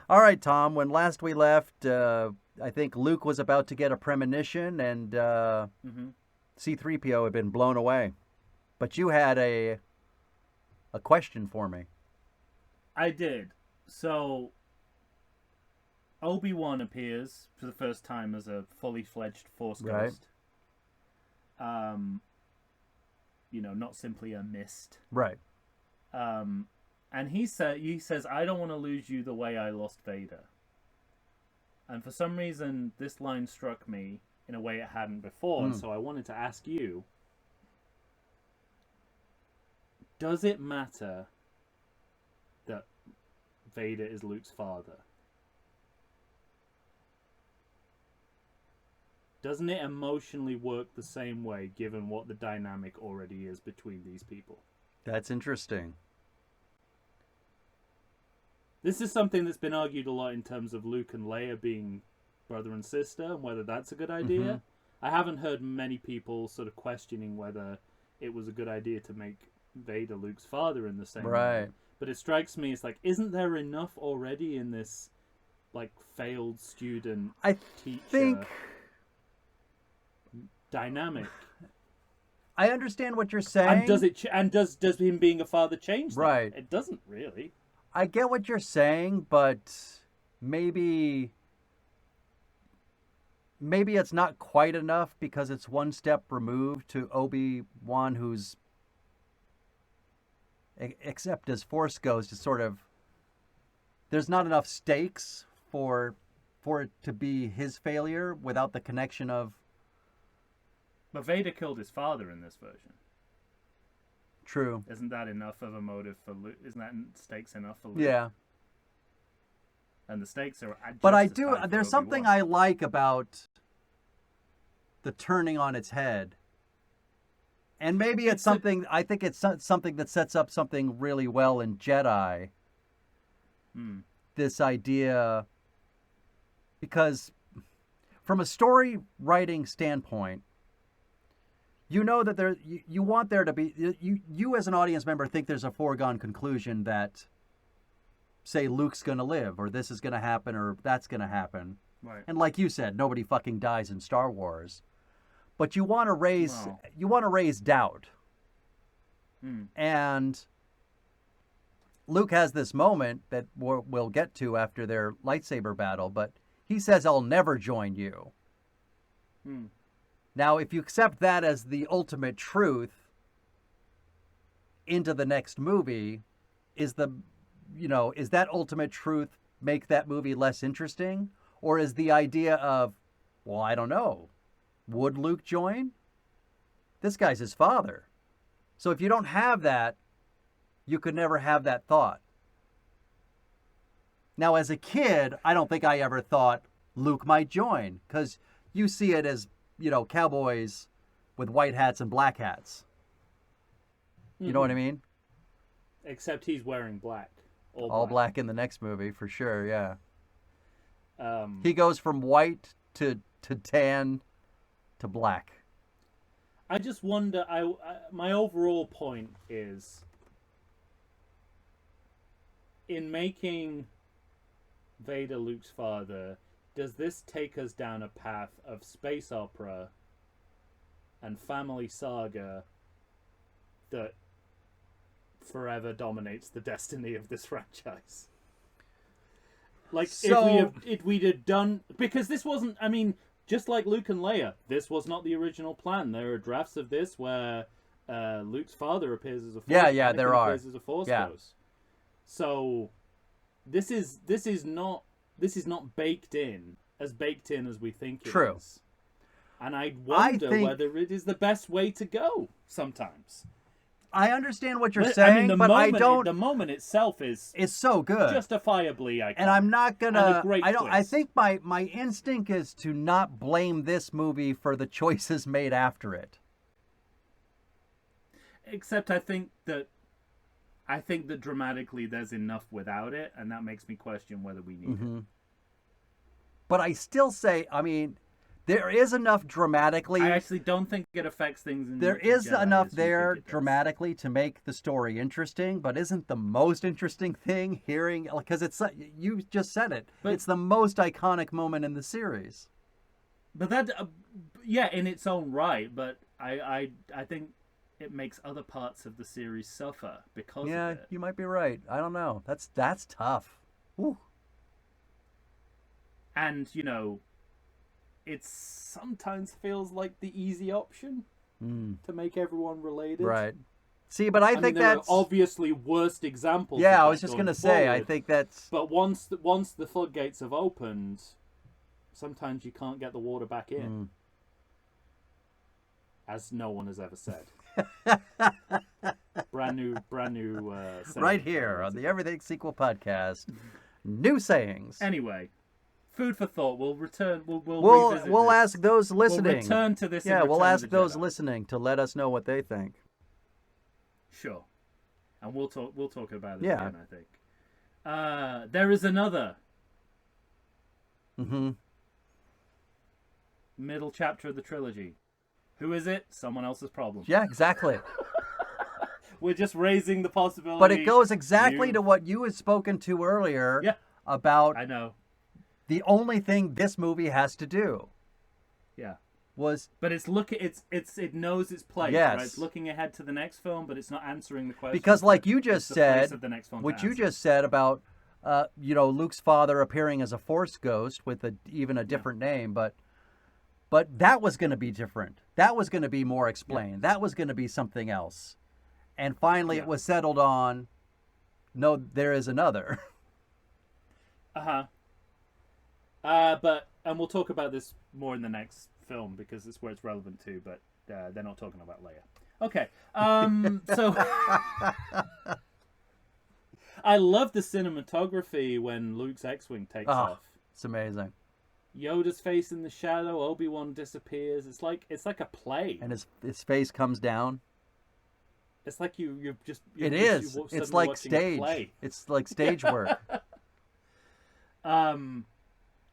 All right, Tom, when last we left, I think Luke was about to get a premonition and C-3PO had been blown away. But you had a question for me. I did. So Obi-Wan appears for the first time as a fully fledged Force ghost. Not simply a mist. Right. And he says, I don't want to lose you the way I lost Vader. And for some reason, this line struck me in a way it hadn't before, and so I wanted to ask you, does it matter that Vader is Luke's father? Doesn't it emotionally work the same way, given what the dynamic already is between these people? That's interesting. This is something that's been argued a lot in terms of Luke and Leia being brother and sister, and whether that's a good idea. Mm-hmm. I haven't heard many people sort of questioning whether it was a good idea to make Vader Luke's father in the same way. But it strikes me as like, isn't there enough already in this, like, failed student teacher dynamic? I understand what you're saying. And does him being a father change that? Right. It doesn't really. I get what you're saying, but maybe it's not quite enough because it's one step removed to Obi-Wan, who's, except as Force Ghost, is sort of, there's not enough stakes for it to be his failure without the connection of. But Vader killed his father in this version. True. Isn't that enough of a motive for Luke? Isn't that stakes enough for Luke? Yeah. And the stakes are. But I do. There's something I like about the turning on its head, and maybe it's something. I think it's something that sets up something really well in Jedi. This idea, because from a story writing standpoint, you know that you want there to be, you as an audience member think there's a foregone conclusion that, say, Luke's going to live, or this is going to happen, or that's going to happen. Right. And like you said, nobody fucking dies in Star Wars. But you want to raise doubt. And Luke has this moment that we'll get to after their lightsaber battle, but he says, "I'll never join you." Now, if you accept that as the ultimate truth into the next movie, is that ultimate truth make that movie less interesting? Or is the idea of, well, I don't know, would Luke join? This guy's his father. So if you don't have that, you could never have that thought. Now, as a kid, I don't think I ever thought Luke might join, because you see it as cowboys with white hats and black hats. You know what I mean? Except he's wearing black. All black in the next movie, for sure, yeah. Um, He goes from white to tan to black. I just wonder. My overall point is, in making Vader Luke's father, does this take us down a path of space opera and family saga that forever dominates the destiny of this franchise? Like, if we'd have done, because this wasn't, I mean, just like Luke and Leia, this was not the original plan. There are drafts of this where Luke's father appears as a Force. Yeah, there are. Appears as a Force Ghost. So this is not baked in as we think it True. is. And I wonder whether it is the best way to go sometimes. I understand what you're saying, the moment itself is so good, justifiably iconic. And I'm not gonna. I twist. think my instinct is to not blame this movie for the choices made after it. Except I think that dramatically there's enough without it, and that makes me question whether we need it. But I still say, I mean, there is enough dramatically. I actually don't think it affects things. There is enough there dramatically to make the story interesting, but isn't the most interesting thing hearing, because it's, you just said it, but it's the most iconic moment in the series. But that, in its own right. But I think it makes other parts of the series suffer because of it. Yeah, you might be right. I don't know. That's tough. Whew. And it sometimes feels like the easy option to make everyone related. Right. See, but I think there that's are obviously worst examples. Yeah, I was just gonna say. I think that's. But once the floodgates have opened, sometimes you can't get the water back in, as no one has ever said. brand new. Right here on the Everything Sequel podcast, new sayings. Anyway. Food for thought. We'll return. We'll ask those listening. We'll return to this. Yeah, we'll ask those listening to let us know what they think. Sure, and we'll talk about it again. I think there is another middle chapter of the trilogy. Who is it? Someone else's problem. Yeah, exactly. We're just raising the possibility. But it goes exactly to what you had spoken to earlier. Yeah. About. I know. The only thing this movie has to do, but it knows its place. Yes. Right? It's looking ahead to the next film, but it's not answering the question. Because, like you just said, what you just said about, Luke's father appearing as a Force ghost with even a different name, but that was going to be different. That was going to be more explained. That was going to be something else, and finally it was settled on. No, there is another. And we'll talk about this more in the next film because it's where it's relevant to, but they're not talking about Leia. Okay. So I love the cinematography when Luke's X-Wing takes off. It's amazing. Yoda's face in the shadow, Obi-Wan disappears. It's like a play. And his face comes down. It's like you've just it's like stage. It's like stage work.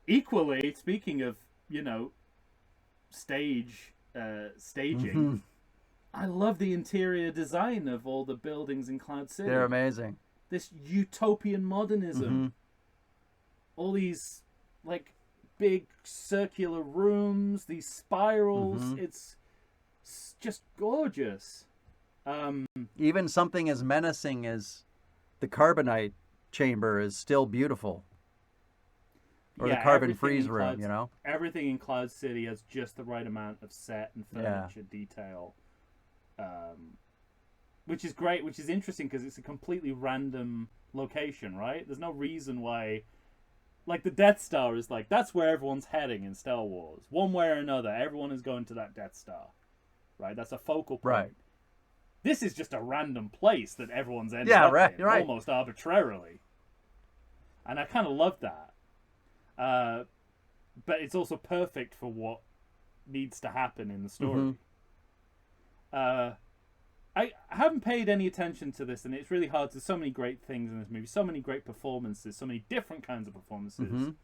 Equally, speaking of, staging, I love the interior design of all the buildings in Cloud City. They're amazing. This utopian modernism. All these, big circular rooms, these spirals. It's just gorgeous. Even something as menacing as the carbonite chamber is still beautiful. Or the carbon freeze room, Everything in Cloud City has just the right amount of set and furniture detail. Which is great, which is interesting because it's a completely random location, right? There's no reason why... the Death Star is that's where everyone's heading in Star Wars. One way or another, everyone is going to that Death Star. Right? That's a focal point. Right. This is just a random place that everyone's ended up in, almost arbitrarily. And I kind of love that. But it's also perfect for what needs to happen in the story. I haven't paid any attention to this, and it's really hard. There's so many great things in this movie, so many great performances, so many different kinds of performances.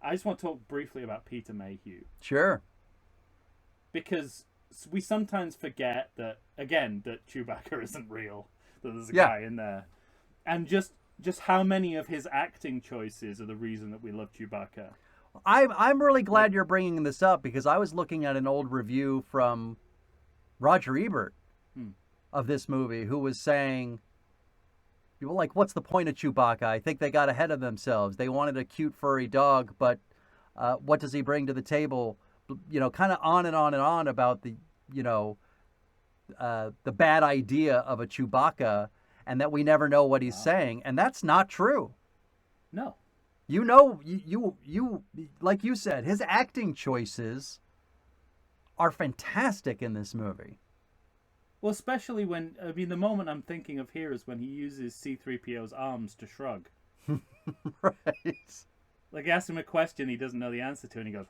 I just want to talk briefly about Peter Mayhew. Sure. Because we sometimes forget that, again, that Chewbacca isn't real, that there's a guy in there. And just how many of his acting choices are the reason that we love Chewbacca. I'm really glad you're bringing this up, because I was looking at an old review from Roger Ebert of this movie, who was saying, like, what's the point of Chewbacca? I think they got ahead of themselves. They wanted a cute furry dog, but what does he bring to the table? Kind of on and on and on about the bad idea of a Chewbacca, and that we never know what he's saying. And that's not true. No. You like you said, his acting choices are fantastic in this movie. Well, especially when, the moment I'm thinking of here is when he uses C-3PO's arms to shrug. Right. Like, ask him a question he doesn't know the answer to, and he goes,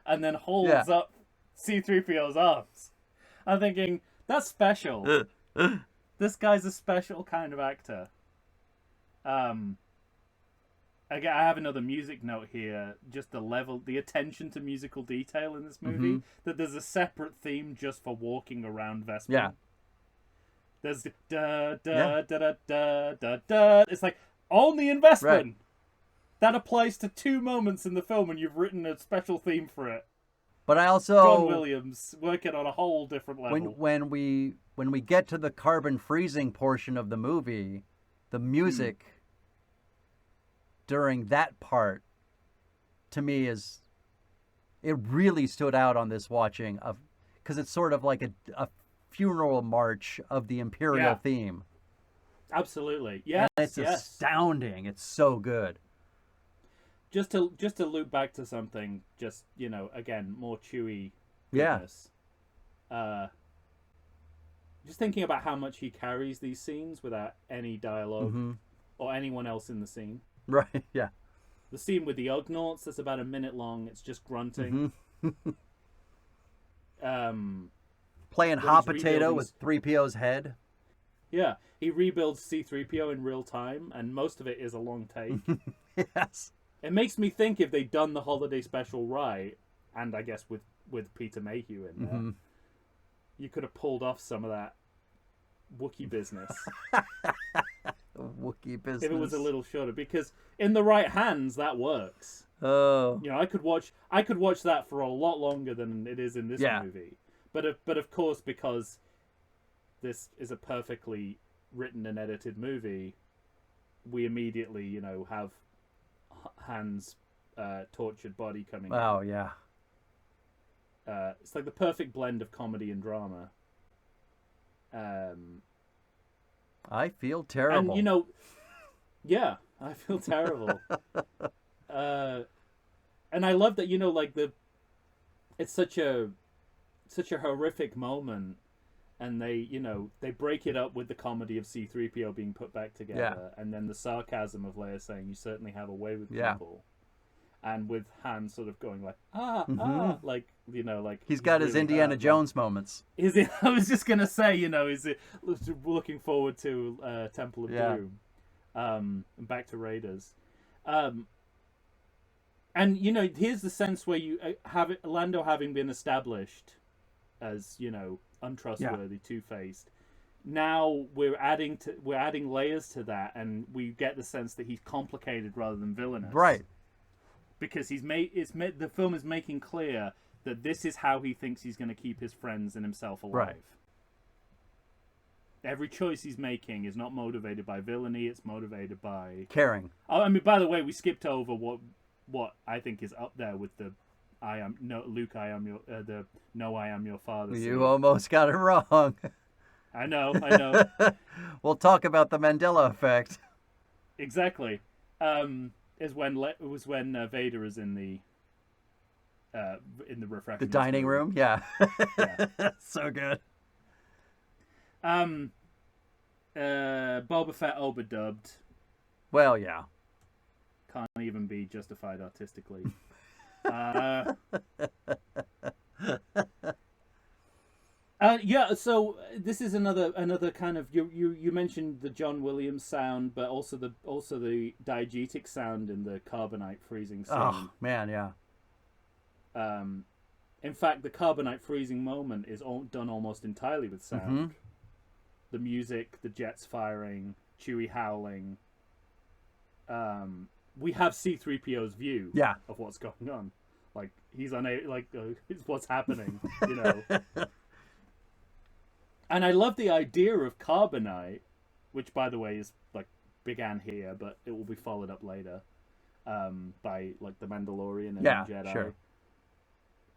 and then holds up C-3PO's arms. I'm thinking, that's special. This guy's a special kind of actor. Again, I have another music note here. Just the attention to musical detail in this movie. That there's a separate theme just for walking around Vespin. Yeah. There's da da da da da da da. It's like only in Vespin. Right. That applies to 2 moments in the film, and you've written a special theme for it. But I also John Williams working on a whole different level. When we get to the carbon freezing portion of the movie, the music during that part, to me, it really stood out on this watching, because it's sort of like a funeral march of the Imperial theme. Absolutely, yes. And it's astounding. It's so good. Just to loop back to something, just again, more Chewie goodness. Just thinking about how much he carries these scenes without any dialogue or anyone else in the scene. Right, yeah. The scene with the Ugnaughts, that's about a minute long. It's just grunting. Playing hot potato with 3PO's head. Yeah, he rebuilds C-3PO in real time, and most of it is a long take. Yes. It makes me think if they'd done the holiday special right, and I guess with Peter Mayhew in there, you could have pulled off some of that Wookiee business. Wookiee business. If it was a little shorter, because in the right hands that works. Oh. I could watch that for a lot longer than it is in this movie. But of course, because this is a perfectly written and edited movie, we immediately have Han's tortured body coming out. Oh yeah. It's like the perfect blend of comedy and drama. I feel terrible. And I feel terrible. And I love that it's such a horrific moment, and they break it up with the comedy of C-3PO being put back together, and then the sarcasm of Leia saying, "You certainly have a way with people," and with Han sort of going like like he's got his Indiana Jones moments. I was just gonna say, is looking forward to Temple of Doom, and back to Raiders, and here's the sense where you have Lando having been established as untrustworthy, two-faced. Now we're adding layers to that, and we get the sense that he's complicated rather than villainous, right? Because the film is making clear that this is how he thinks he's going to keep his friends and himself alive. Right. Every choice he's making is not motivated by villainy; it's motivated by caring. Oh, I mean, by the way, we skipped over what I think is up there with the I am your father. You almost got it wrong. I know. We'll talk about the Mandela effect. Exactly. It was when Vader is in the refreshment. The dining room, yeah. Yeah. So good. Boba Fett overdubbed. Well, yeah. Can't even be justified artistically. Yeah, so this is another kind of you mentioned the John Williams sound, but also the diegetic sound in the carbonite freezing scene. Oh man, yeah. In fact, the carbonite freezing moment is done almost entirely with sound. Mm-hmm. The music, the jets firing, Chewie howling. We have C-3PO's view of what's going on. Like, he's unable, like, it's what's happening, you know. And I love the idea of carbonite, which, by the way, is, like, began here, but it will be followed up later by, like, The Mandalorian and Jedi. Sure.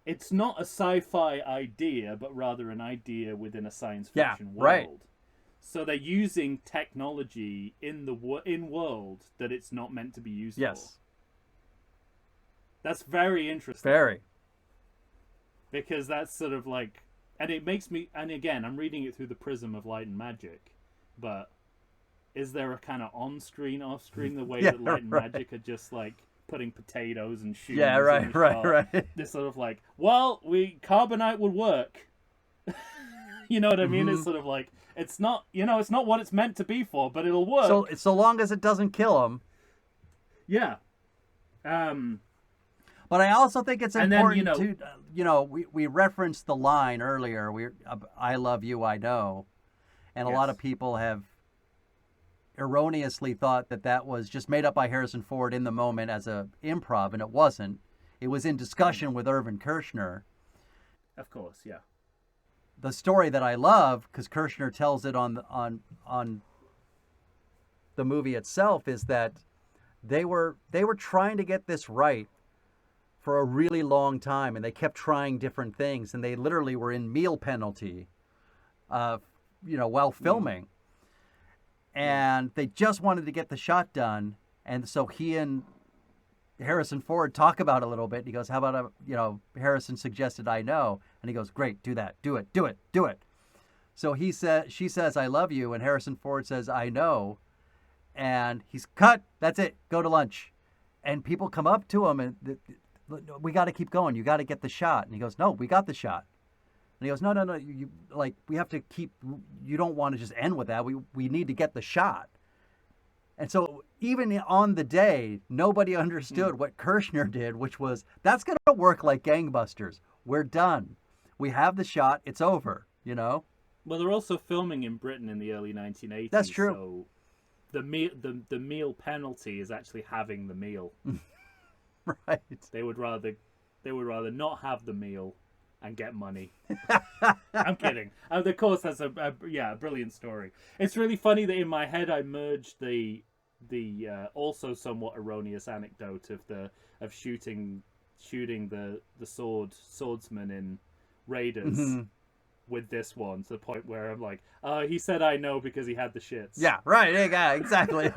It's not a sci-fi idea, but rather an idea within a science fiction world. Right. So they're using technology in world that it's not meant to be used for. That's very interesting. Very. Because that's sort of like... And it makes me... And again, I'm reading it through the prism of light and magic. But is there a kind of on-screen, off-screen, the way that light and magic are just like putting potatoes and shoes? Yeah, right. This sort of like, well, carbonite would work. You know what I mean? It's sort of like... It's not, it's not what it's meant to be for, but it'll work. So long as it doesn't kill him. Yeah. But I also think it's important to, we referenced the line earlier, I love you, I know. And a lot of people have erroneously thought that was just made up by Harrison Ford in the moment as a improv, and it wasn't. It was in discussion with Irvin Kershner. Of course, yeah. The story that I love, because Kershner tells it on the movie itself, is that they were trying to get this right for a really long time, and they kept trying different things, and they literally were in meal penalty, while filming, and they just wanted to get the shot done, and so he and Harrison Ford talk about it a little bit. He goes, how about, Harrison suggested I know. And he goes, great, do that. Do it. So she says, I love you. And Harrison Ford says, I know. And he's cut. That's it. Go to lunch. And people come up to him and we got to keep going. You got to get the shot. And he goes, no, we got the shot. And he goes, no. We have to keep, you don't want to just end with that. We need to get the shot. And so even on the day, nobody understood what Kershner did, which was, that's going to work like gangbusters. We're done. We have the shot. It's over, Well, they're also filming in Britain in the early 1980s. That's true. So the meal penalty is actually having the meal. Right. They would rather not have the meal and get money. I'm kidding. Of course, that's a brilliant story. It's really funny that in my head I merged the also somewhat erroneous anecdote of shooting the swordsman in Raiders with this one, to the point where I'm like, he said I know because he had the shits. Yeah, right. Yeah, exactly.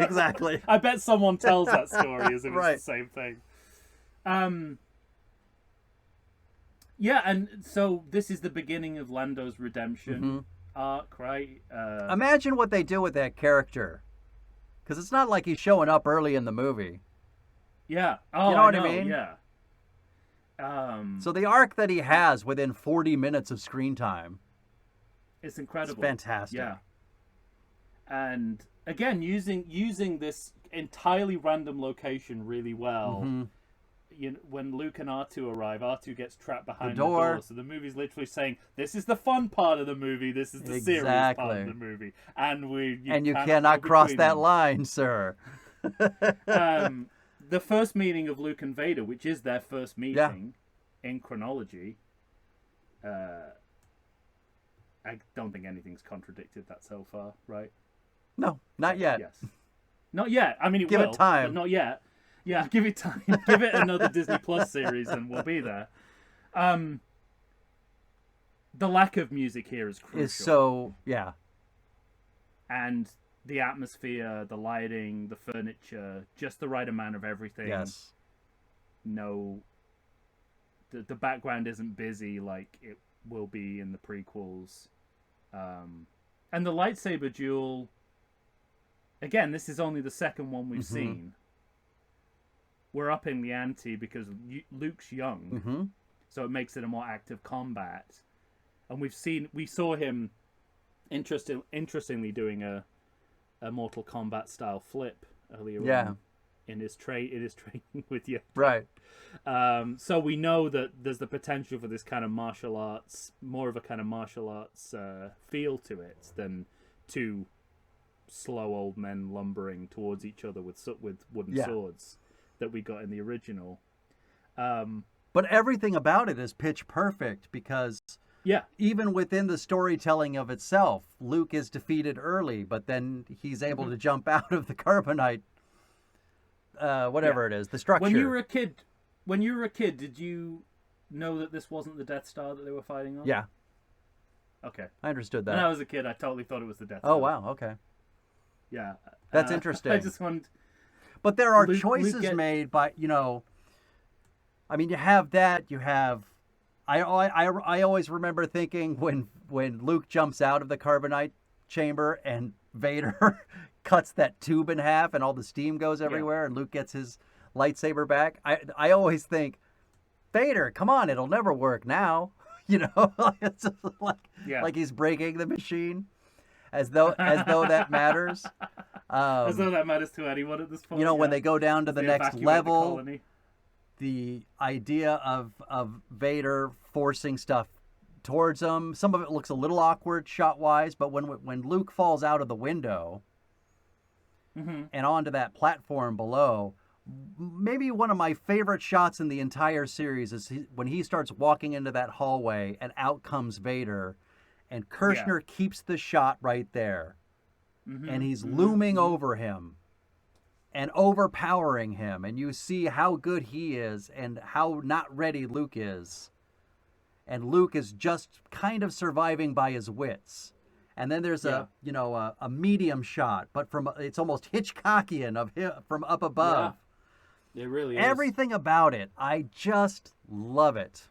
I bet someone tells that story as if it's the same thing. Yeah, and so this is the beginning of Lando's redemption arc, right? Imagine what they do with that character. Because it's not like he's showing up early in the movie. Yeah. Oh, you know what I mean? Yeah. So the arc that he has within 40 minutes of screen time. It's incredible. It's fantastic. Yeah. And again, using this entirely random location really well. When Luke and R2 arrive, R2 gets trapped behind the door. So the movie's literally saying, this is the fun part of the movie, this is the serious part of the movie. And you cannot cross that line, sir. The first meeting of Luke and Vader, which is their first meeting in chronology, I don't think anything's contradicted that so far, right? No, not yet. Yes. Not yet. I mean, Give it time. But not yet. Yeah, give it time. Give it another Disney Plus series and we'll be there. The lack of music here is crucial. And the atmosphere, the lighting, the furniture, just the right amount of everything. Yes. No, the background isn't busy like it will be in the prequels. And the lightsaber duel, again, this is only the second one we've seen. We're upping the ante because Luke's young, so it makes it a more active combat. and we saw him interestingly doing a Mortal Kombat style flip earlier on in his training with you. Right. So we know that there's the potential for this kind of martial arts, more of a kind of martial arts feel to it than two slow old men lumbering towards each other with wooden swords that we got in the original. But everything about it is pitch perfect because even within the storytelling of itself, Luke is defeated early, but then he's able to jump out of the carbonite, whatever it is, the structure. When you were a kid, did you know that this wasn't the Death Star that they were fighting on? Yeah. Okay. I understood that. When I was a kid, I totally thought it was the Death Star. Oh, wow. Okay. Yeah. That's interesting. I just wanted... But there are choices made by, I mean, you have that, you have... I always remember thinking when Luke jumps out of the carbonite chamber and Vader cuts that tube in half and all the steam goes everywhere and Luke gets his lightsaber back. I always think, Vader, come on, it'll never work now. It's like he's breaking the machine, as though that matters. As though that matters to anyone at this point. When they go down to the next level, the idea of Vader forcing stuff towards him, some of it looks a little awkward shot-wise, but when Luke falls out of the window and onto that platform below, maybe one of my favorite shots in the entire series is when he starts walking into that hallway and out comes Vader, and Kershner keeps the shot right there. And he's looming over him and overpowering him, and you see how good he is and how not ready Luke is. And Luke is just kind of surviving by his wits. And then there's a medium shot, but it's almost Hitchcockian of him from up above. Yeah. It really is. Everything about it, I just love it.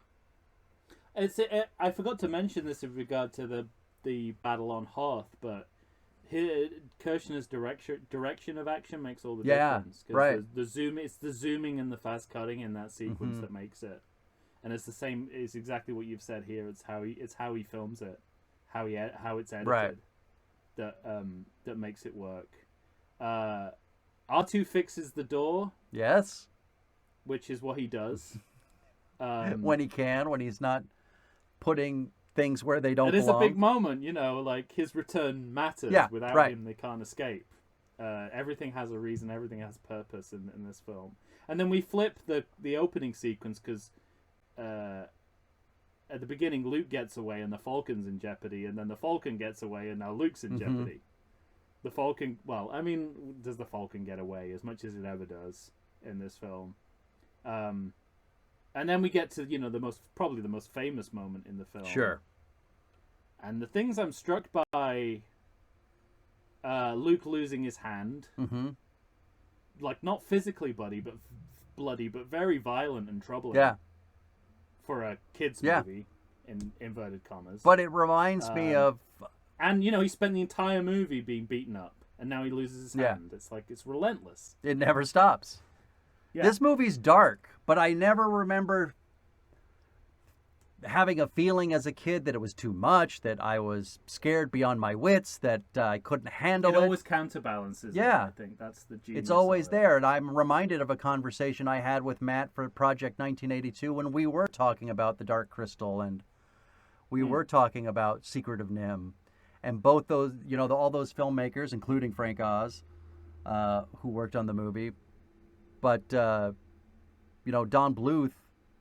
I forgot to mention this in regard to the battle on Hoth, but Kershner's direction of action makes all the difference. Right. It's the zooming and the fast cutting in that sequence that makes it. And it's the same. It's exactly what you've said here. It's how he films it, how it's edited, that makes it work. R2 fixes the door. Yes. Which is what he does. When he can, when he's not putting things where they don't belong. It is a big moment, like his return matters. Without him, they can't escape. Everything has a reason, everything has purpose in this film. And then we flip the opening sequence because at the beginning Luke gets away and the Falcon's in jeopardy, and then the Falcon gets away and now Luke's in jeopardy. The Falcon, does the Falcon get away as much as it ever does in this film? And then we get to probably the most famous moment in the film. Sure. And the things I'm struck by, Luke losing his hand, like not physically bloody, but very violent and troubling. Yeah. For a kids movie, in inverted commas. But it reminds me of. And he spent the entire movie being beaten up, and now he loses his hand. It's like it's relentless. It never stops. Yeah. This movie's dark, but I never remember having a feeling as a kid that it was too much, that I was scared beyond my wits, that I couldn't handle it. It always counterbalances. Yeah. I think that's the genius. It's always there, and I'm reminded of a conversation I had with Matt for Project 1982 when we were talking about The Dark Crystal and we were talking about Secret of Nim. And both those, all those filmmakers, including Frank Oz, who worked on the movie, but Don Bluth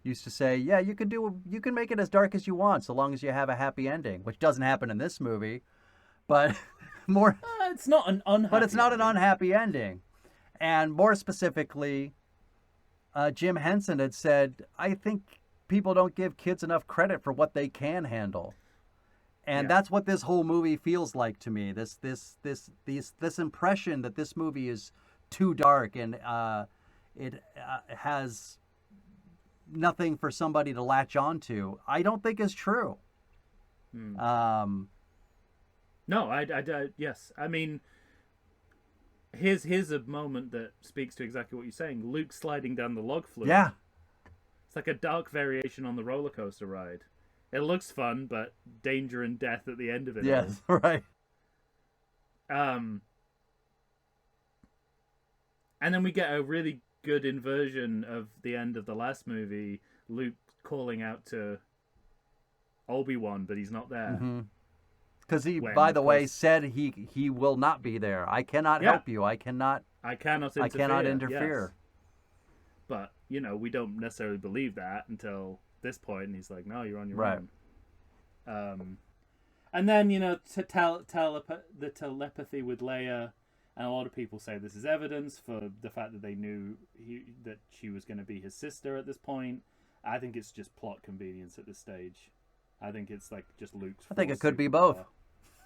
used to say, you can make it as dark as you want so long as you have a happy ending, which doesn't happen in this movie, but more. It's not an unhappy. But it's not an unhappy ending, and more specifically, Jim Henson had said, I think people don't give kids enough credit for what they can handle. And that's what this whole movie feels like to me. This impression that this movie is too dark and it has nothing for somebody to latch onto, I don't think is true. No, yes. I mean, here's a moment that speaks to exactly what you're saying. Luke sliding down the log flume. Yeah. It's like a dark variation on the roller coaster ride. It looks fun, but danger and death at the end of it. Yes, right. And then we get a really good inversion of the end of the last movie. Luke calling out to Obi-Wan, but he's not there. Because he, When, by the of way, course- said he will not be there. I cannot Yeah. help you. I cannot interfere. Yes. But, we don't necessarily believe that until this point, and he's like, no, you're on your Right. own. And then, to the telepathy with Leia, and a lot of people say this is evidence for the fact that they knew that she was going to be his sister at this point. I think it's just plot convenience at this stage. I think it's like just Luke's. I think it Force could be superpower.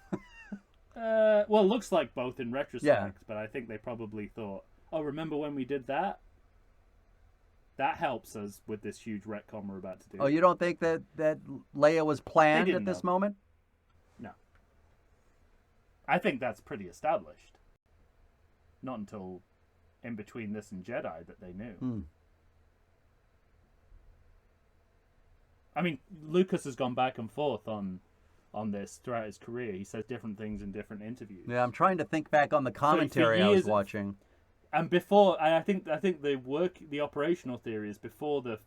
both. Well, it looks like both in retrospect, but I think they probably thought, oh, remember when we did that? That helps us with this huge retcon we're about to do. Oh, you don't think that Leia was planned didn't at this know. moment? No. I think that's pretty established. Not until in between this and Jedi that they knew. I mean, Lucas has gone back and forth on this throughout his career. He says different things in different interviews. Yeah, I'm trying to think back on the commentary I was years- watching. And before, and I think the operational theory is before the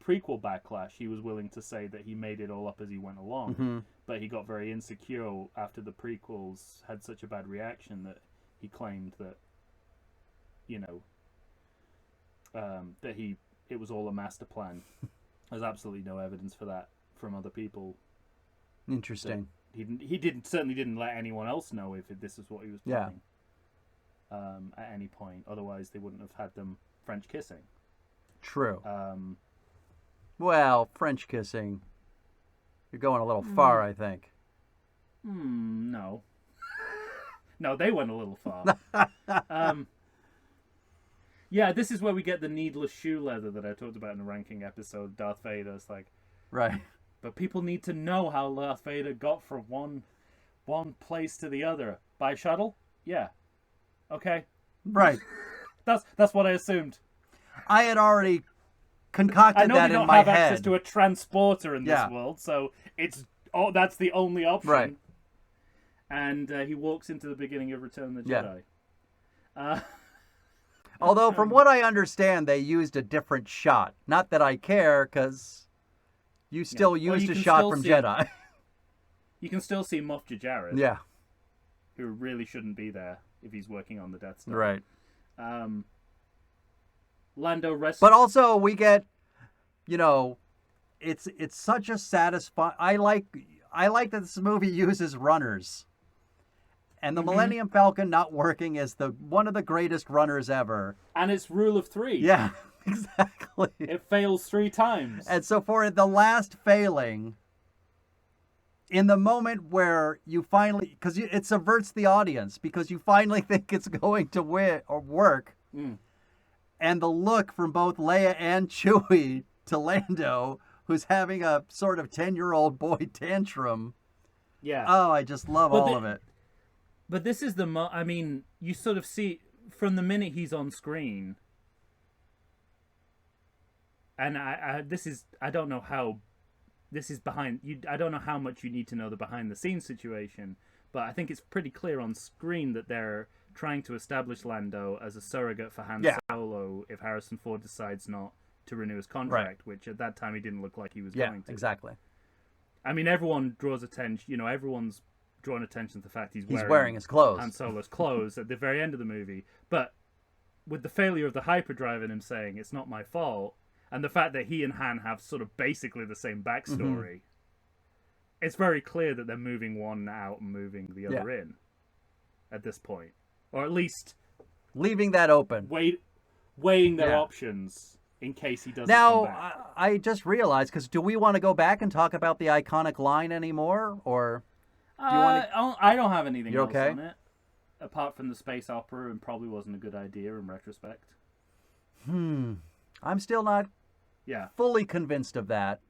prequel backlash, he was willing to say that he made it all up as he went along, but he got very insecure after the prequels had such a bad reaction that he claimed that, that it was all a master plan. There's absolutely no evidence for that from other people. Interesting. He certainly didn't let anyone else know if this is what he was planning. At any point, otherwise they wouldn't have had them French kissing. True. Um, Well, French kissing. You're going a little far, I think. No. No, they went a little far. Yeah, this is where we get the needless shoe leather that I talked about in the ranking episode. Darth Vader's like, Right. but people need to know how Darth Vader got from one place to the other by shuttle. Yeah. Okay. Right. That's what I assumed. I had already I concocted know that they in don't my have head. access to a transporter in Yeah. this world, so that's the only option. Right. And he walks into the beginning of Return of the Yeah. Jedi. Although, from what I understand, they used a different shot. Not that I care, because you still Well, used you a can shot still from see- Jedi. You can still see Moff Jared, Yeah. who really shouldn't be there if he's working on the Death Star. Right. Lando rescues. But also, we get, it's such a satisfying. I like that this movie uses runners, and the Millennium Falcon not working is one of the greatest runners ever. And it's rule of 3. Yeah, exactly. It fails 3 times. And so for the last failing, in the moment where you finally, because it subverts the audience, because you finally think it's going to win or work, and the look from both Leia and Chewie to Lando, who's having a sort of 10-year-old boy tantrum. Yeah. Oh, I just love all of it. But this is I mean, you sort of see from the minute he's on screen, and I don't know how this is behind you. I don't know how much you need to know the behind the scenes situation, but I think it's pretty clear on screen that they're trying to establish Lando as a surrogate for Han Solo if Harrison Ford decides not to renew his contract, which at that time he didn't look like he was going to. Yeah, exactly. I mean, everyone draws attention. Everyone's drawn attention to the fact he's wearing his clothes. Han Solo's clothes at the very end of the movie. But with the failure of the hyperdrive and him saying it's not my fault, and the fact that he and Han have sort of basically the same backstory, it's very clear that they're moving one out and moving the other in at this point. Or at least leaving that open. Weighing their options in case he doesn't now, come back. I just realized, because do we want to go back and talk about the iconic line anymore? Or do you want to... I don't have anything You're else okay? on it. Apart from the space opera, and probably wasn't a good idea in retrospect. I'm still not Yeah. fully convinced of that.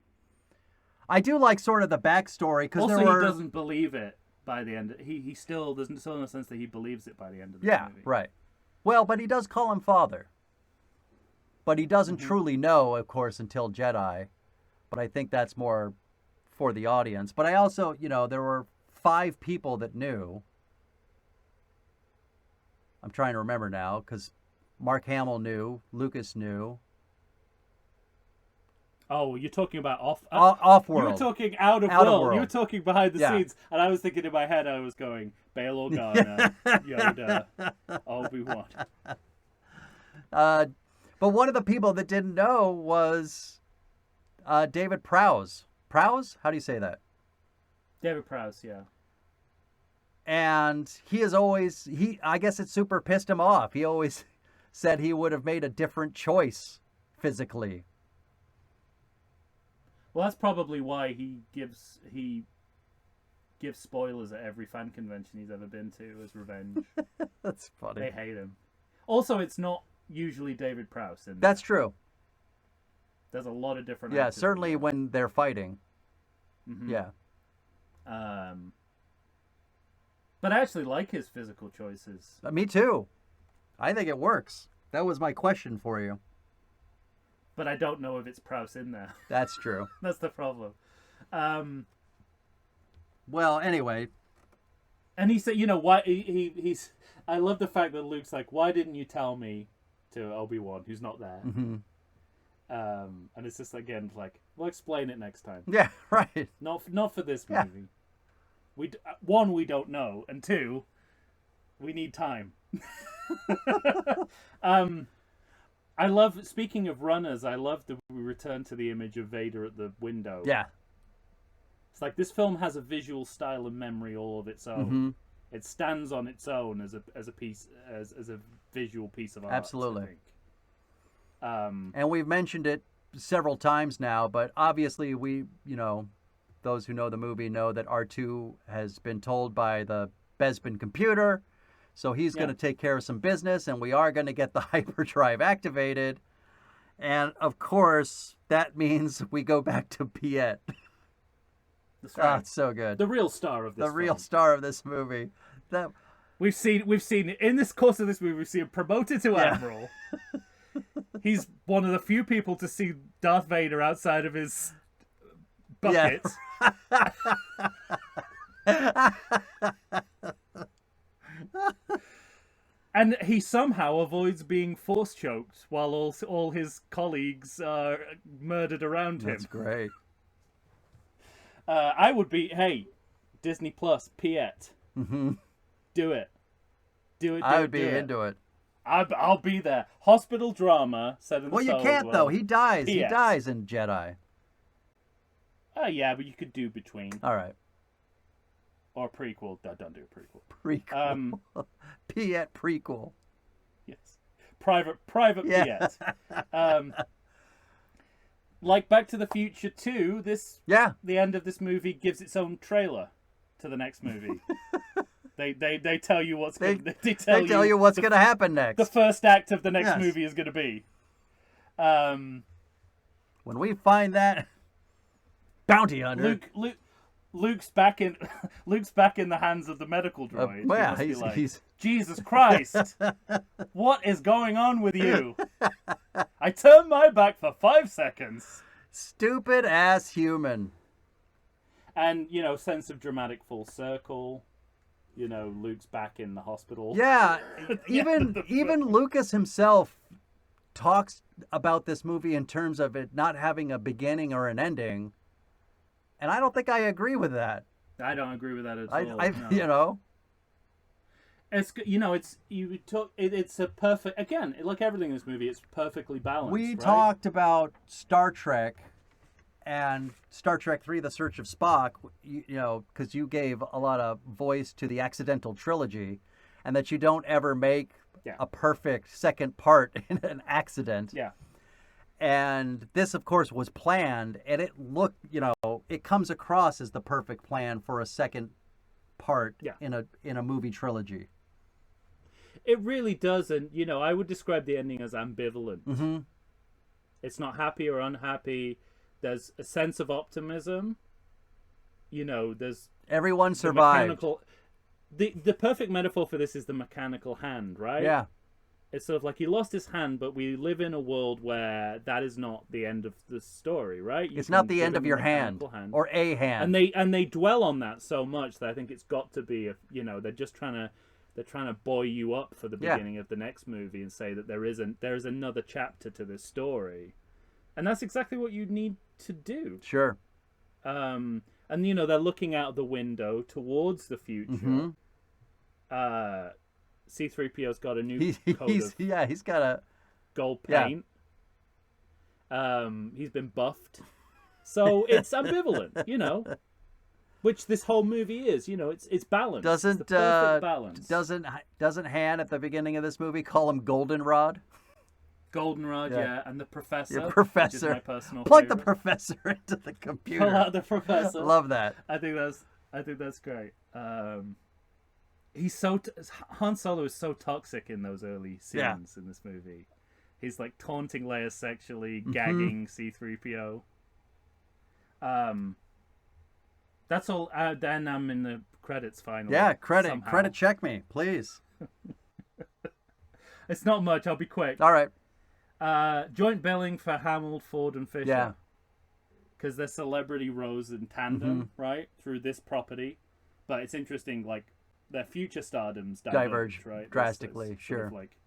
I do like sort of the backstory, because Also, there were... he doesn't believe it by the end. He still there's still no sense that he believes it by the end of the movie. right. Well, but he does call him father. But he doesn't truly know, of course, until Jedi. But I think that's more for the audience. But I also, there were 5 people that knew. I'm trying to remember now because Mark Hamill knew, Lucas knew. Oh, you're talking about Off-world. You were talking out of world. You were talking behind the scenes, and I was thinking in my head, I was going Bail Organa, Yoda, Obi-Wan. But one of the people that didn't know was David Prowse. Prowse? How do you say that? David Prowse, yeah. And he is always, I guess it super pissed him off. He always said he would have made a different choice physically. Well, that's probably why he gives spoilers at every fan convention he's ever been to as revenge. That's funny. They hate him. Also, it's not usually David Prowse in there. That's true. There's a lot of different Yeah, actors certainly when they're fighting. Mm-hmm. Yeah. But I actually like his physical choices. Me too. I think it works. That was my question for you. But I don't know if it's Prowse in there. That's true. That's the problem. Well, anyway. And he said, why he's. I love the fact that Luke's like, why didn't you tell me to Obi-Wan, who's not there? Mm-hmm. And it's just again like, we'll explain it next time. Yeah, right. Not for this Yeah. movie. One, we don't know, and 2, we need time. I love, speaking of runners, I love that we return to the image of Vader at the window. Yeah. It's like this film has a visual style and memory all of its own. Mm-hmm. It stands on its own as a piece, as a visual piece of art. Absolutely. I think. And we've mentioned it several times now, but obviously those who know the movie know that R2 has been told by the Bespin computer, so he's going to take care of some business, and we are going to get the hyperdrive activated. And, of course, that means we go back to Piet. That's right. Oh, it's so good. The real star of this film. Real star of this movie. We've seen in this course of this movie, we've seen him promoted to Admiral. He's one of the few people to see Darth Vader outside of his bucket. Yeah. And he somehow avoids being force choked while all his colleagues are murdered around him. That's great. I would be, hey, Disney Plus, Piet. Mm-hmm. Do it. I would be into it. I'll be there. Hospital drama set in the Well, you Star can't, Wars though. world. He dies. Piet. He dies in Jedi. Oh, yeah, but you could do between. All right. Or prequel. Don't do a prequel. Prequel. Piet prequel. Yes. Private Yeah. Piet. Like Back to the Future 2, the end of this movie gives its own trailer to the next movie. They tell you what's going to tell you what's going to happen next. The first act of the next movie is going to be. When we find that bounty hunter, Luke's back in the hands of the medical droid. He's Jesus Christ! What is going on with you? I turned my back for 5 seconds. Stupid ass human. And sense of dramatic full circle. Luke's back in the hospital. Yeah, even Lucas himself talks about this movie in terms of it not having a beginning or an ending, and I don't think I agree with that. I don't agree with that at all. No. It's a perfect, again, like everything in this movie, it's perfectly balanced. We right? talked about Star Trek and Star Trek 3: The Search of Spock, because you gave a lot of voice to the accidental trilogy, and that you don't ever make a perfect second part in an accident. Yeah. And this, of course, was planned, and it looked, it comes across as the perfect plan for a second part in a movie trilogy. It really does, and I would describe the ending as ambivalent. Mm-hmm. It's not happy or unhappy. There's a sense of optimism. There's It's sort of like he lost his hand, but we live in a world where that is not the end of the story, right? It's not the end of your hand or a hand. And they dwell on that so much that I think it's got to be, they're just trying to buoy you up for the beginning of the next movie and say that there is another chapter to this story, and that's exactly what you need to do. Sure. And they're looking out the window towards the future. C-3PO's got a new coat of he's got a gold paint. He's been buffed, so it's ambivalent, which this whole movie is. It's balanced. Doesn't it's the perfect balance. Doesn't Han at the beginning of this movie call him Goldenrod? Goldenrod, yeah, and the professor. Your professor. Which is my personal Plug favorite. the professor into the computer. Pull out the professor. Love that. I think that's great. Han Solo is so toxic in those early scenes in this movie. He's like taunting Leia sexually, gagging C-3PO. That's all. Then I'm in the credits finally. Yeah, credit somehow. credit check me, please. It's not much. I'll be quick. All right. Joint billing for Hamill, Ford, and Fisher. Yeah. Because their celebrity rose in tandem, right, through this property. But it's interesting, like, their future stardoms diverge, right? Drastically, sort of like,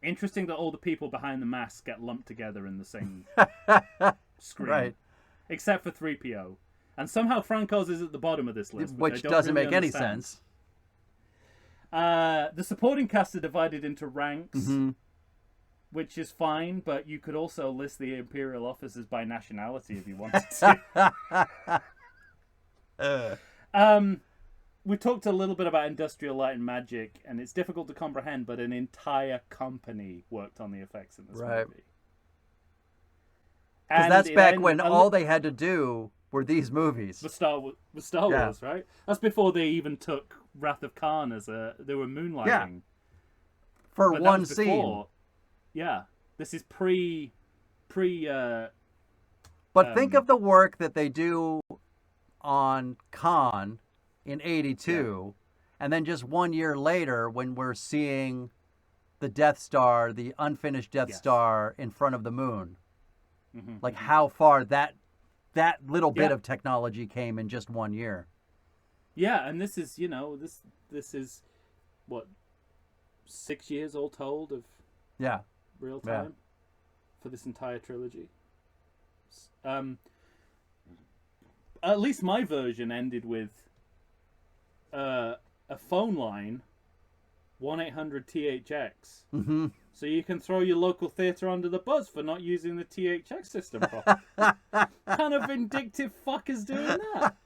interesting that all the people behind the mask get lumped together in the same screen. Right. Except for 3PO. And somehow Franco's is at the bottom of this list. Which doesn't make any sense. The supporting cast are divided into ranks, which is fine, but you could also list the Imperial officers by nationality if you wanted to. We talked a little bit about Industrial Light and Magic, and it's difficult to comprehend, but an entire company worked on the effects in this movie. Because that's back when all they had to do were these movies. With Star Wars, right? That's before they even took Wrath of Khan as they were moonlighting. For one scene. Yeah. This is pre But think of the work that they do on Khan in 82, and then just 1 year later when we're seeing the Death Star, the unfinished Death Star in front of the moon. Like how far that little bit of technology came in just 1 year. Yeah, and this is, this is what, 6 years all told of real time for this entire trilogy. At least my version ended with a phone line, 1-800-THX. So you can throw your local theatre under the bus for not using the THX system properly. What kind of vindictive fuck is doing that?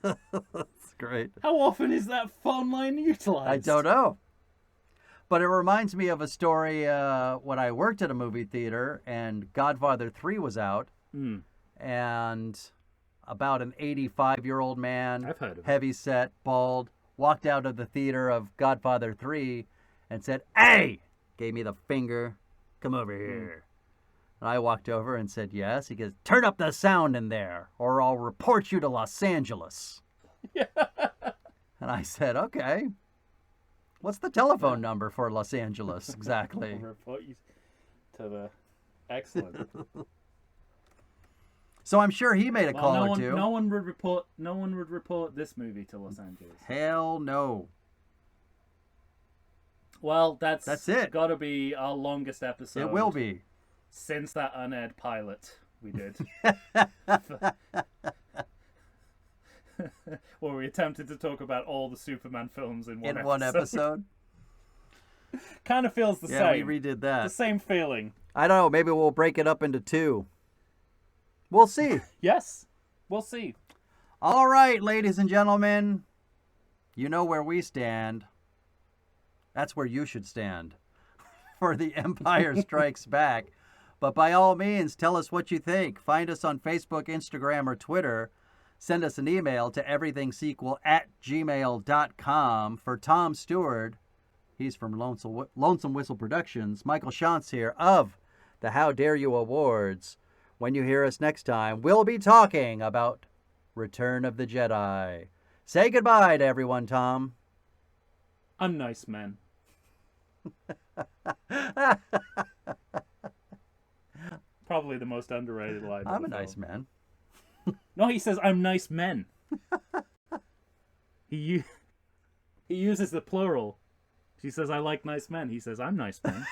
That's great. How often is that phone line utilized? I don't know. But it reminds me of a story when I worked at a movie theater and Godfather 3 was out. And about an 85-year-old man, I've heard of heavy set, bald, walked out of the theater of Godfather 3 and said, "Hey!" Gave me the finger. "Come over here." And I walked over and said, "Yes." He goes, "Turn up the sound in there, or I'll report you to Los Angeles." And I said, "Okay. What's the telephone number for Los Angeles exactly?" I'll report you to the... Excellent. So I'm sure he made a call or two. No one would report this movie to Los Angeles. Hell no. Well, that's it. Got to be our longest episode. It will be. Since that unaired pilot we did. Where we attempted to talk about all the Superman films in one episode. Kind of feels the same. Yeah, we redid that. The same feeling. I don't know. Maybe we'll break it up into 2. We'll see. Yes, we'll see. All right, ladies and gentlemen. You know where we stand. That's where you should stand for The Empire Strikes Back. But by all means, tell us what you think. Find us on Facebook, Instagram, or Twitter. Send us an email to everythingsequel@gmail.com. For Tom Stewart, he's from Lonesome Whistle Productions. Michael Shantz here of the How Dare You Awards. When you hear us next time, we'll be talking about Return of the Jedi. Say goodbye to everyone, Tom. I'm nice, man. Probably the most underrated line. I'm a nice man. No, he says, I'm nice men. He uses the plural. She says, I like nice men. He says, I'm nice men.